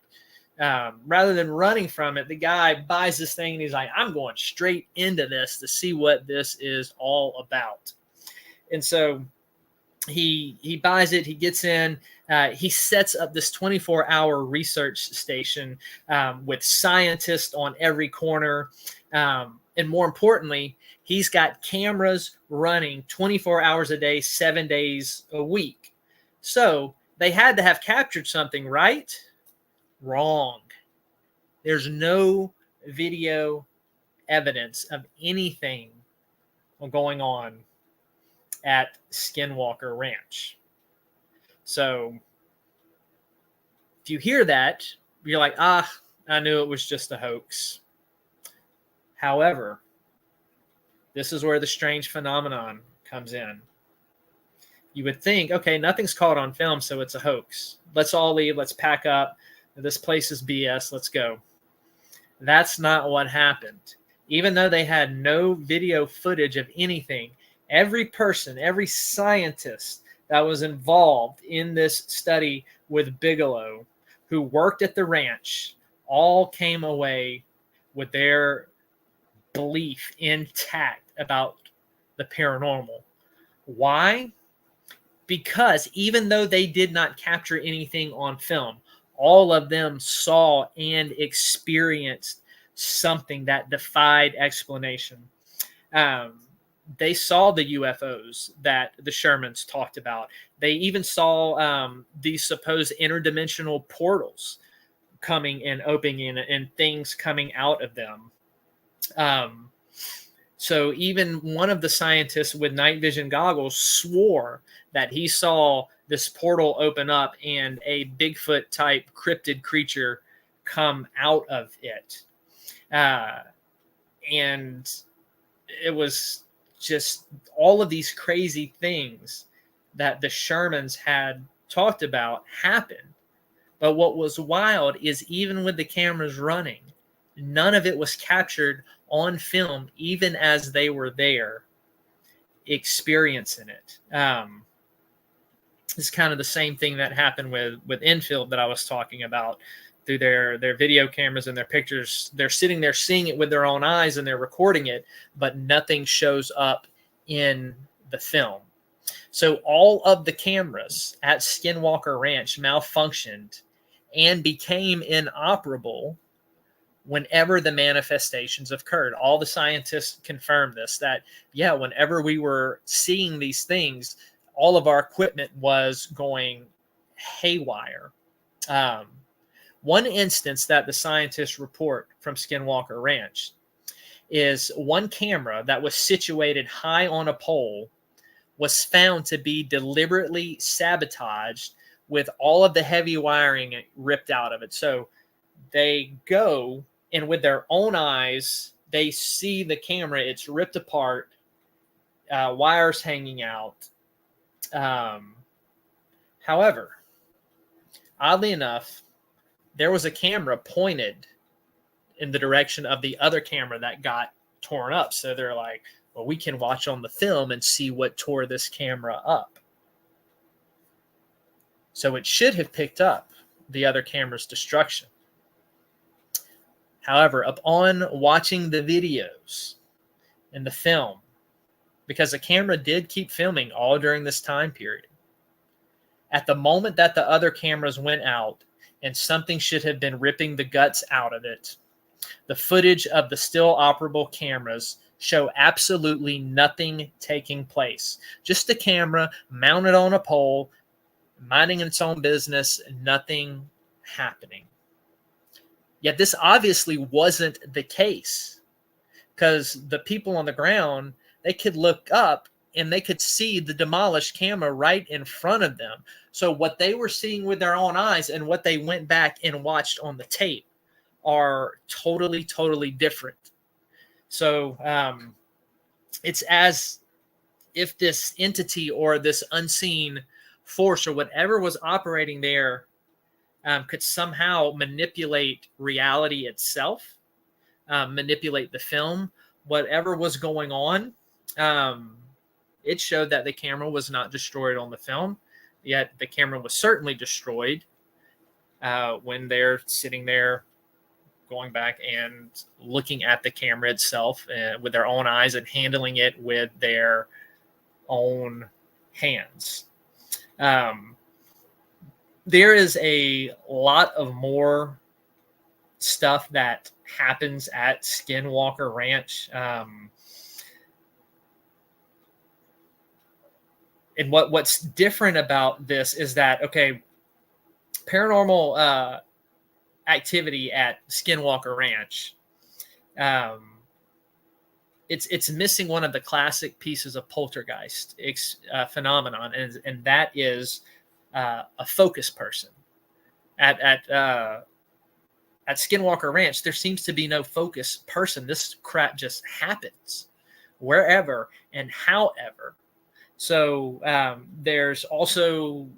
rather than running from it, the guy buys this thing and he's like, I'm going straight into this to see what this is all about. And so he buys it, he gets in, he sets up this 24-hour research station with scientists on every corner. And more importantly, he's got cameras running 24 hours a day, 7 days a week. So they had to have captured something, right? Wrong. There's no video evidence of anything going on at Skinwalker Ranch. So if you hear that, you're like, I knew it was just a hoax. However, this is where the strange phenomenon comes in. You would think, okay, nothing's caught on film, so it's a hoax. Let's all leave. Let's pack up. This place is BS. Let's go. That's not what happened. Even though they had no video footage of anything, every person, every scientist that was involved in this study with Bigelow, who worked at the ranch, all came away with their belief intact about the paranormal. Why? Because even though they did not capture anything on film, all of them saw and experienced something that defied explanation. They saw the UFOs that the Shermans talked about. They even saw these supposed interdimensional portals coming and opening and things coming out of them. So even one of the scientists with night vision goggles swore that he saw this portal open up and a Bigfoot type cryptid creature come out of it. And it was just all of these crazy things that the Shermans had talked about happened. But what was wild is even with the cameras running, none of it was captured on film, even as they were there experiencing it. It's kind of the same thing that happened with Enfield that I was talking about. Through their video cameras and their pictures, they're sitting there seeing it with their own eyes and they're recording it, but nothing shows up in the film. So all of the cameras at Skinwalker Ranch malfunctioned and became inoperable whenever the manifestations occurred. All the scientists confirmed this, that, yeah, whenever we were seeing these things, all of our equipment was going haywire. One instance that the scientists report from Skinwalker Ranch is one camera that was situated high on a pole was found to be deliberately sabotaged with all of the heavy wiring ripped out of it. So they go and with their own eyes, they see the camera. It's ripped apart, wires hanging out. However, oddly enough, there was a camera pointed in the direction of the other camera that got torn up. So they're like, well, we can watch on the film and see what tore this camera up. So it should have picked up the other camera's destruction. However, upon watching the videos and the film, because the camera did keep filming all during this time period, at the moment that the other cameras went out, and something should have been ripping the guts out of it, the footage of the still operable cameras show absolutely nothing taking place. Just the camera mounted on a pole, minding its own business, nothing happening. Yet this obviously wasn't the case, because the people on the ground, they could look up and they could see the demolished camera right in front of them. So what they were seeing with their own eyes and what they went back and watched on the tape are totally, totally different. So it's as if this entity or this unseen force or whatever was operating there could somehow manipulate reality itself, manipulate the film, whatever was going on. It showed that the camera was not destroyed on the film, yet the camera was certainly destroyed when they're sitting there going back and looking at the camera itself with their own eyes and handling it with their own hands. There is a lot of more stuff that happens at Skinwalker Ranch. And what's different about this is that, okay, paranormal activity at Skinwalker Ranch, it's missing one of the classic pieces of poltergeist phenomenon, and that is a focus person. At Skinwalker Ranch, there seems to be no focus person. This crap just happens wherever and however. So there's also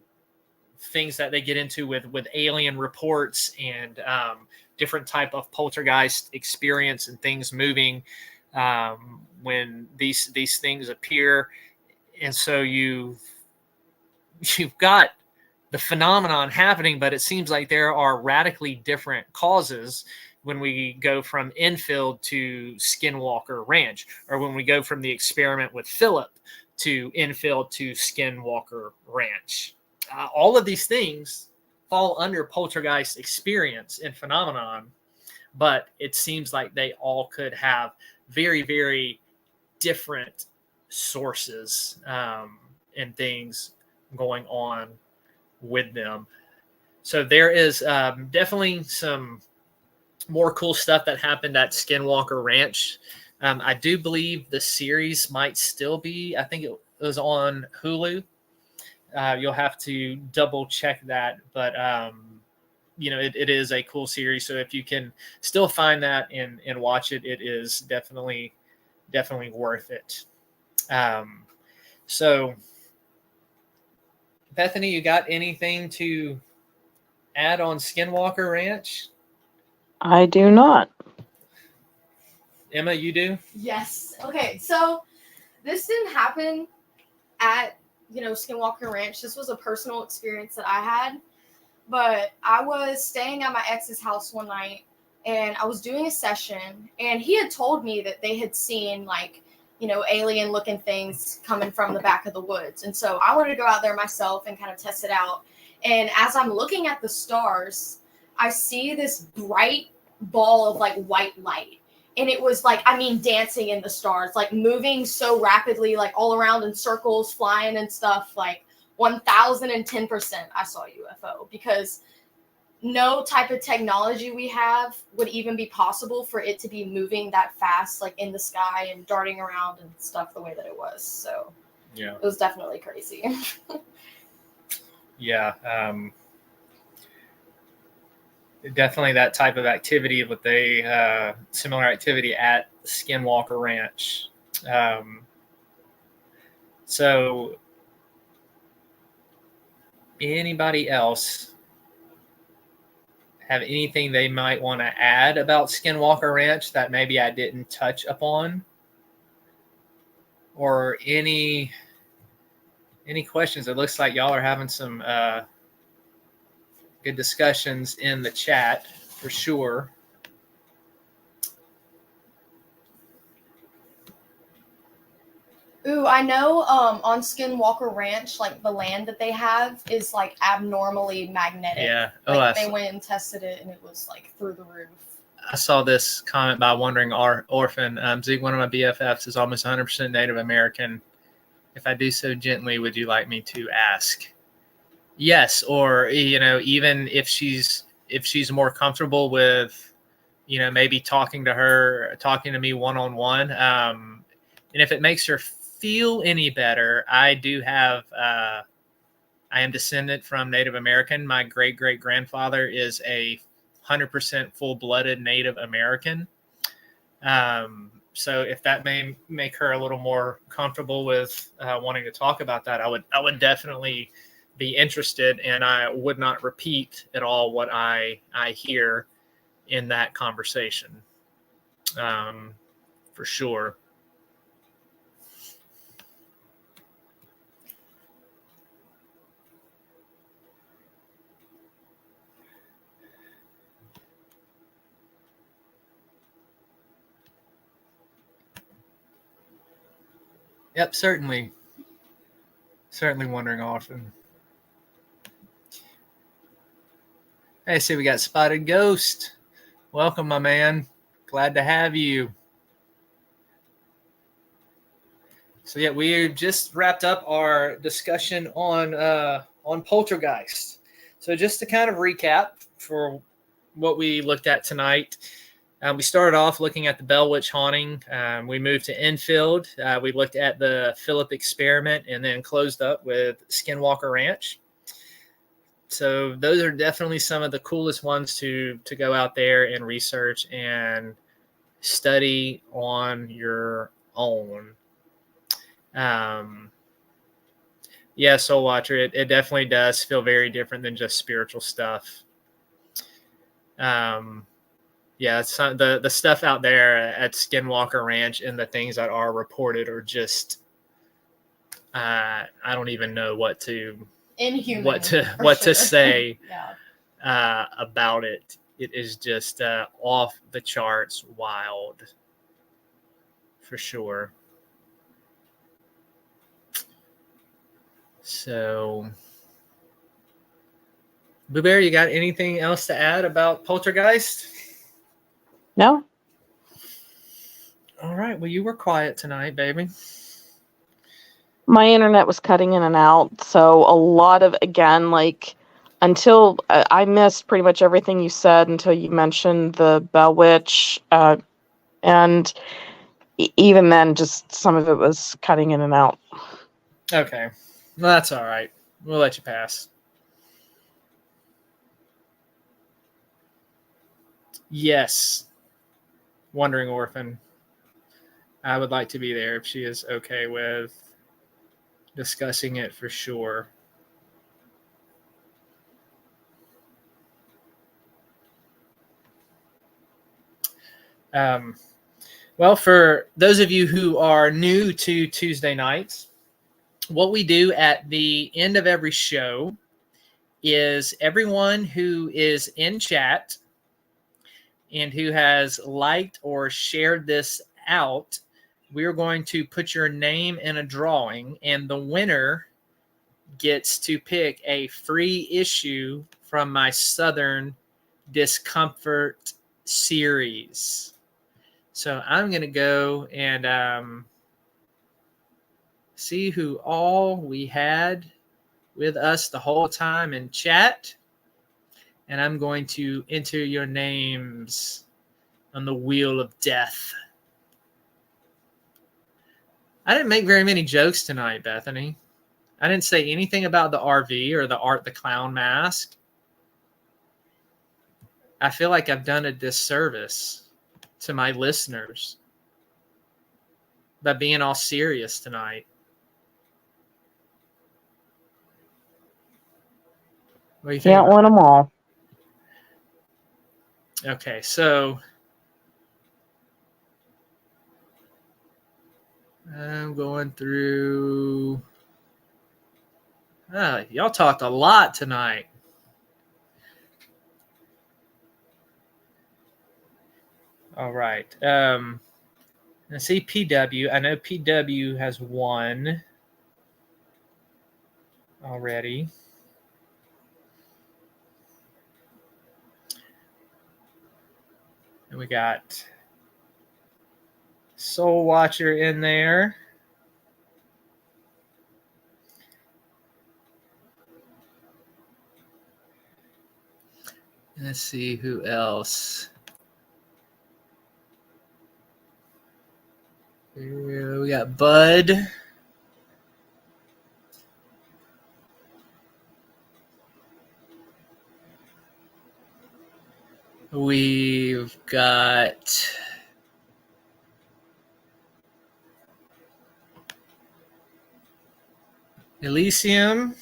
things that they get into with alien reports and different type of poltergeist experience and things moving when these things appear. And so you've got the phenomenon happening, but it seems like there are radically different causes when we go from infield to Skinwalker Ranch, or when we go from the experiment with Philip to infield to Skinwalker Ranch. All of these things fall under poltergeist experience and phenomenon, but it seems like they all could have very, very different sources and things going on with them. So there is definitely some more cool stuff that happened at Skinwalker Ranch. I do believe the series might still be, I think it was on Hulu. You'll have to double check that, but it is a cool series. So if you can still find that and watch it, it is definitely worth it. So Bethany, you got anything to add on Skinwalker Ranch? I do not. Emma, you do? Yes. Okay, so this didn't happen at, Skinwalker Ranch. This was a personal experience that I had. But I was staying at my ex's house one night, and I was doing a session, and he had told me that they had seen, alien-looking things coming from the back of the woods. And so I wanted to go out there myself and kind of test it out. And as I'm looking at the stars, I see this bright ball of, white light. And it was, dancing in the stars, moving so rapidly, all around in circles, flying and stuff, 1010% I saw a UFO, because no type of technology we have would even be possible for it to be moving that fast, in the sky and darting around and stuff the way that it was. So yeah, it was definitely crazy. Yeah. Definitely that type of activity with a similar activity at Skinwalker Ranch. So anybody else have anything they might want to add about Skinwalker Ranch that maybe I didn't touch upon? Or any questions? It looks like y'all are having some good discussions in the chat for sure. Ooh, I know on Skinwalker Ranch, the land that they have is abnormally magnetic. Yeah. They went and tested it, and it was through the roof. I saw this comment by Wandering Orphan. Zeke, one of my BFFs is almost 100% Native American. If I do so gently, would you like me to ask? Yes, or even if she's more comfortable with, maybe talking to me one-on-one. And if it makes her feel any better, I do have. I am descendant from Native American. My great-great-grandfather is a 100% full-blooded Native American. So if that may make her a little more comfortable with wanting to talk about that, I would definitely be interested, and I would not repeat at all what I hear in that conversation, for sure. Yep, certainly Wondering Orphan. Hey, see, we got Spotted Ghost. Welcome, my man. Glad to have you. So yeah, we just wrapped up our discussion on Poltergeist. So just to kind of recap for what we looked at tonight, we started off looking at the Bell Witch haunting. We moved to Enfield. We looked at the Philip experiment, and then closed up with Skinwalker Ranch. So those are definitely some of the coolest ones to go out there and research and study on your own. Yeah, Soul Watcher, it definitely does feel very different than just spiritual stuff. Yeah, the stuff out there at Skinwalker Ranch and the things that are reported are just, I don't even know what to Inhuman. What to say Yeah. About it. It is just off the charts wild, for sure. So, Blueberry, you got anything else to add about Poltergeist? No. All right. Well, you were quiet tonight, baby. My internet was cutting in and out, so a lot of, again, like, until I missed pretty much everything you said until you mentioned the Bell Witch, and even then, just some of it was cutting in and out. Okay. Well, that's all right. We'll let you pass. Yes. Wandering Orphan. I would like to be there if she is okay with discussing it, for sure. Well, for those of you who are new to Tuesday nights, what we do at the end of every show is everyone who is in chat and who has liked or shared this out, we're going to put your name in a drawing, and the winner gets to pick a free issue from my Southern Discomfort series. So I'm going to go and see who all we had with us the whole time in chat. And I'm going to enter your names on the wheel of death. I didn't make very many jokes tonight, Bethany. I didn't say anything about the RV or the Art the Clown mask. I feel like I've done a disservice to my listeners by being all serious tonight. What do you think? Can't win them all. Okay, so I'm going through. Y'all talked a lot tonight. All right. Let's see, PW. I know PW has won already. We got Soul Watcher in there. Let's see who else. Here we got Bud. We've got Elysium.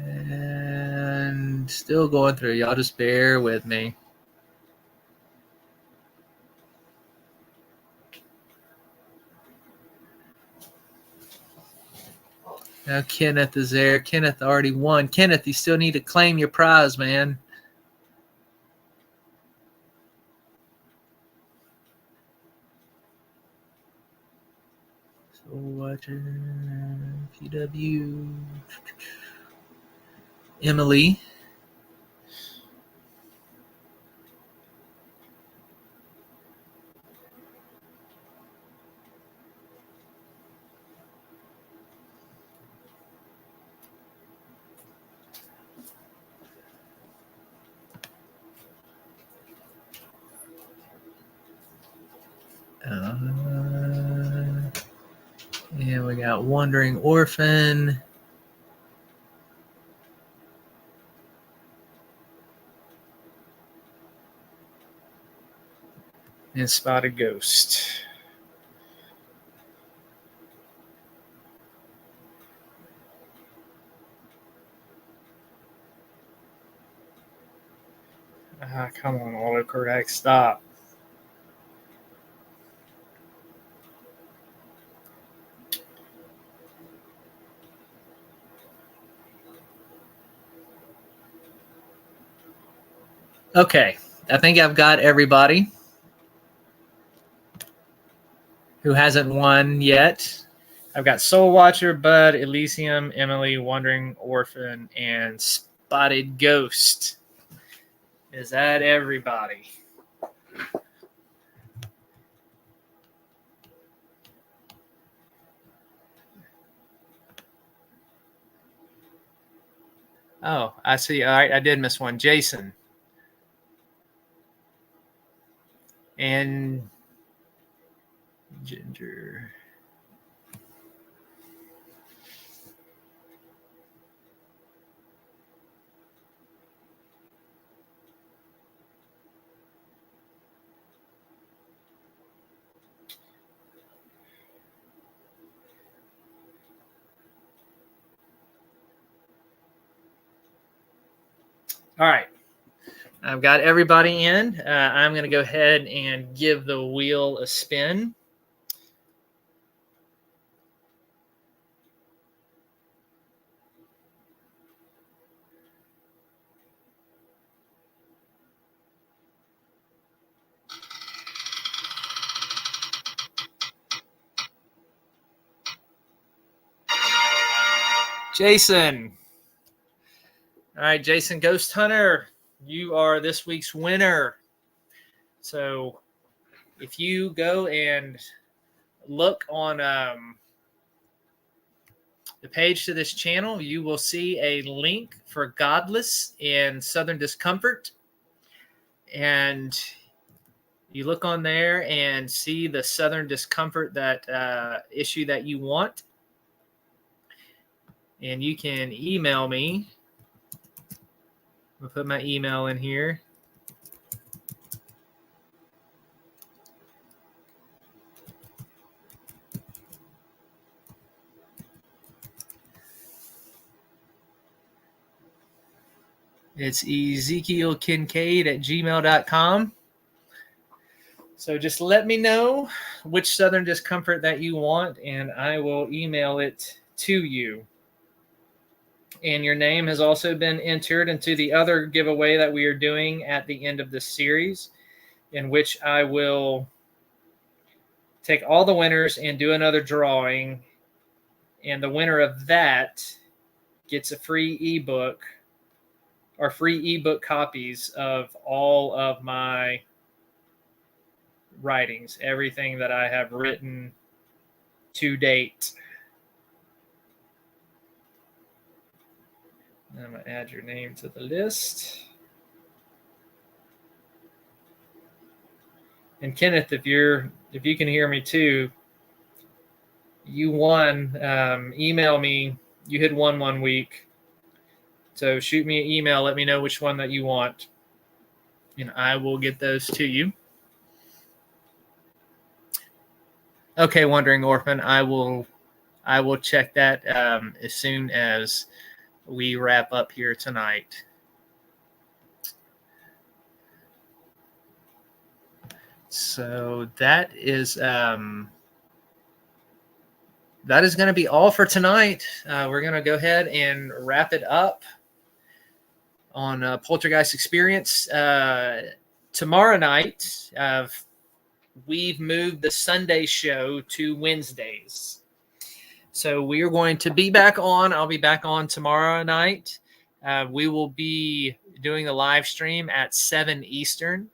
And still going through. Y'all just bear with me. Now Kenneth is there. Kenneth already won. Kenneth, you still need to claim your prize, man. So Watcher, PW, Emily. And we got Wandering Orphan. And Spotted Ghost. Come on, autocorrect, stop. Okay, I think I've got everybody who hasn't won yet. I've got Soul Watcher, Bud, Elysium, Emily, Wandering Orphan, and Spotted Ghost. Is that everybody? Oh, I see. All right, I did miss one. Jason. And Ginger. All right. I've got everybody in. I'm going to go ahead and give the wheel a spin. Jason. All right, Jason Ghost Hunter, you are this week's winner. So if you go and look on the page to this channel, you will see a link for Godless in Southern Discomfort. And you look on there and see the Southern Discomfort, that issue that you want. And you can email me. I'll put my email in here. It's EzekielKincaid@gmail.com. So just let me know which Southern Discomfort that you want, and I will email it to you. And your name has also been entered into the other giveaway that we are doing at the end of this series, in which I will take all the winners and do another drawing. And the winner of that gets a free ebook or free ebook copies of all of my writings, everything that I have written to date. I'm going to add your name to the list. And Kenneth, if you can hear me too, you won. Email me. You had won 1 week. So shoot me an email. Let me know which one that you want, and I will get those to you. Okay, Wandering Orphan, I will check that as soon as we wrap up here tonight. So that is going to be all for tonight. We're going to go ahead and wrap it up on Poltergeist Experience. Tomorrow night, we've moved the Sunday show to Wednesdays. So we are going to be back on. I'll be back on tomorrow night. We will be doing a live stream at 7 Eastern.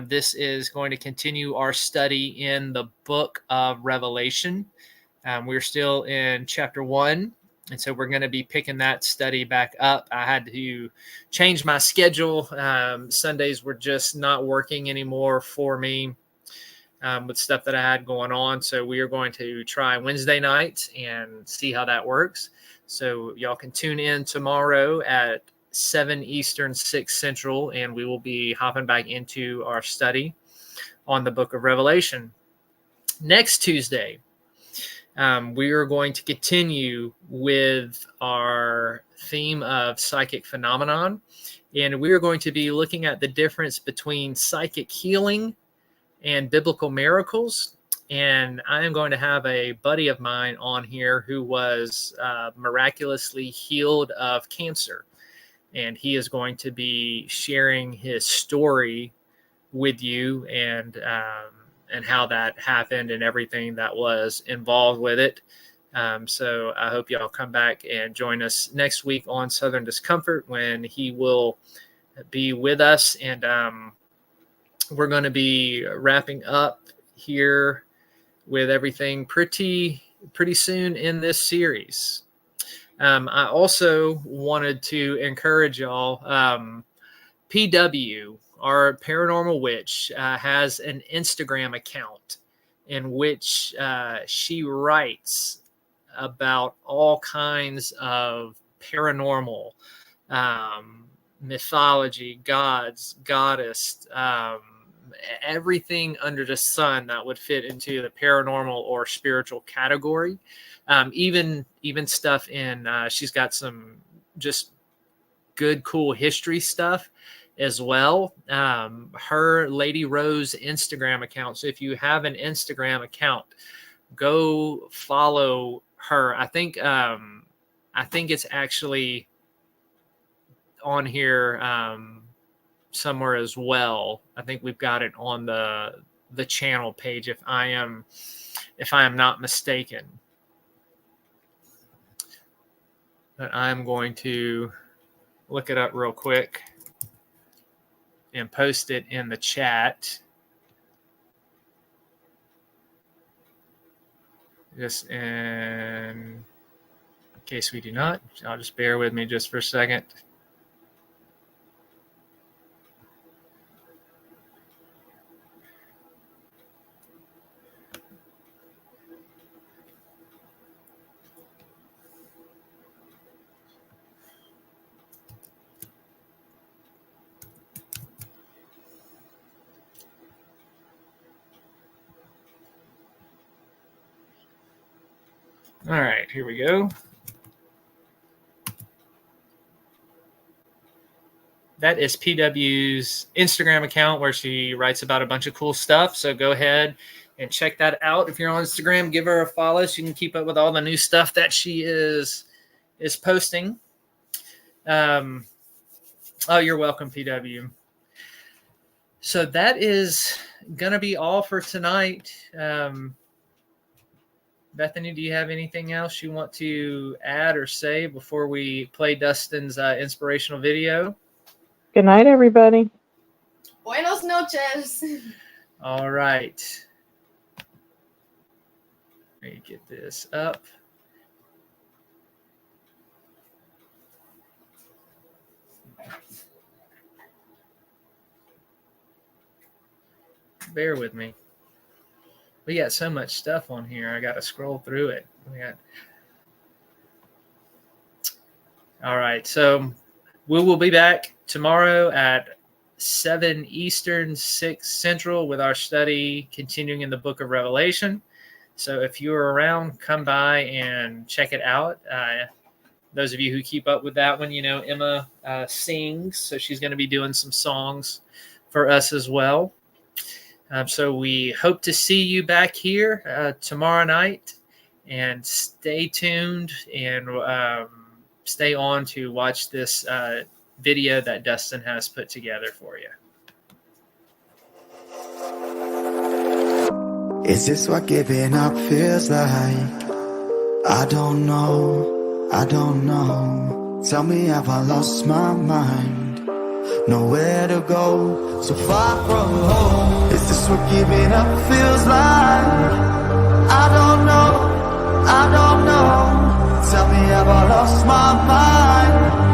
This is going to continue our study in the book of Revelation. We're still in chapter 1, and so we're going to be picking that study back up. I had to change my schedule. Sundays were just not working anymore for me with stuff that I had going on. So we are going to try Wednesday night and see how that works. So y'all can tune in tomorrow at 7 Eastern, 6 Central, and we will be hopping back into our study on the book of Revelation. Next Tuesday, we are going to continue with our theme of psychic phenomenon, and we are going to be looking at the difference between psychic healing and biblical miracles. And I am going to have a buddy of mine on here who was miraculously healed of cancer. And he is going to be sharing his story with you and how that happened and everything that was involved with it. So I hope y'all come back and join us next week on Southern Discomfort when he will be with us. And we're going to be wrapping up here with everything pretty soon in this series. I also wanted to encourage y'all. PW, our paranormal witch, has an Instagram account in which she writes about all kinds of paranormal mythology, gods, goddess, everything under the sun that would fit into the paranormal or spiritual category. Even stuff in she's got some just good, cool history stuff as well. Her Lady Rose Instagram account. So if you have an Instagram account, go follow her. I think it's actually on here somewhere as well. I think we've got it on the channel page if I am not mistaken. But I'm going to look it up real quick and post it in the chat. Just in case we do not, I'll just bear with me just for a second. All right, here we go. That is PW's Instagram account where she writes about a bunch of cool stuff. So go ahead and check that out. If you're on Instagram, give her a follow so you can keep up with all the new stuff that she is posting. Oh, you're welcome, PW. So that is going to be all for tonight. Bethany, do you have anything else you want to add or say before we play Dustin's inspirational video? Good night, everybody. Buenos noches. All right. Let me get this up. Bear with me. We got so much stuff on here. I got to scroll through it. All right. So we will be back tomorrow at 7 Eastern, 6 Central with our study continuing in the book of Revelation. So if you're around, come by and check it out. Those of you who keep up with that one, you know, Emma sings. So she's going to be doing some songs for us as well. So we hope to see you back here tomorrow night, and stay tuned and stay on to watch this video that Dustin has put together for you. Is this what giving up feels like? I don't know, I don't know. Tell me, have I lost my mind? Nowhere to go, so far from home. Is this what giving up feels like? I don't know, I don't know. Tell me, have I lost my mind?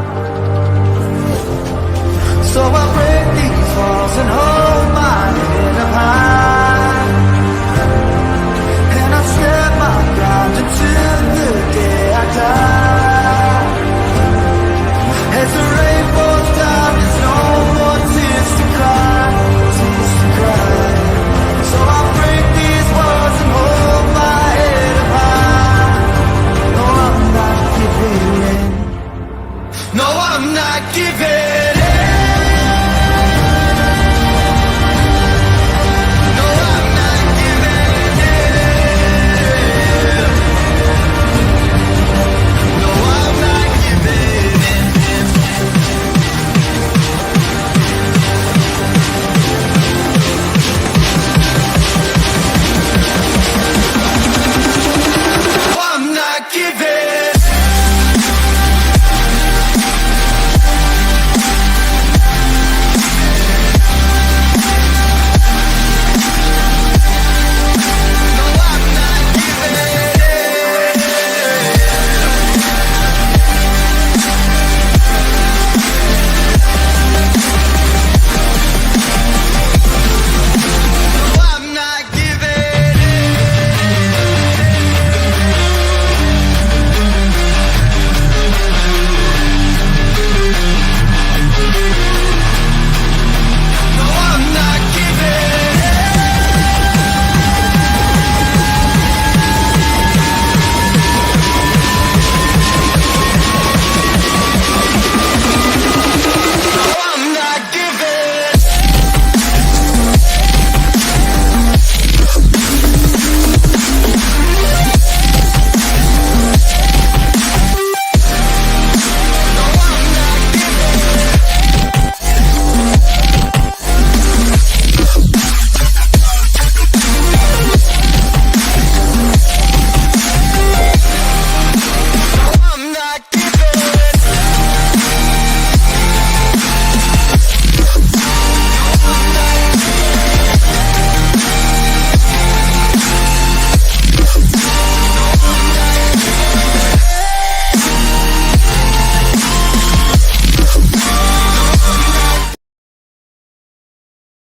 So I break these walls and hold my head up high, and I stand my ground until the day I die. As the rain falls down, there's no more tears to cry, tears to cry. So I break these walls and hold my head up high. No, I'm not giving in. No, I'm not giving.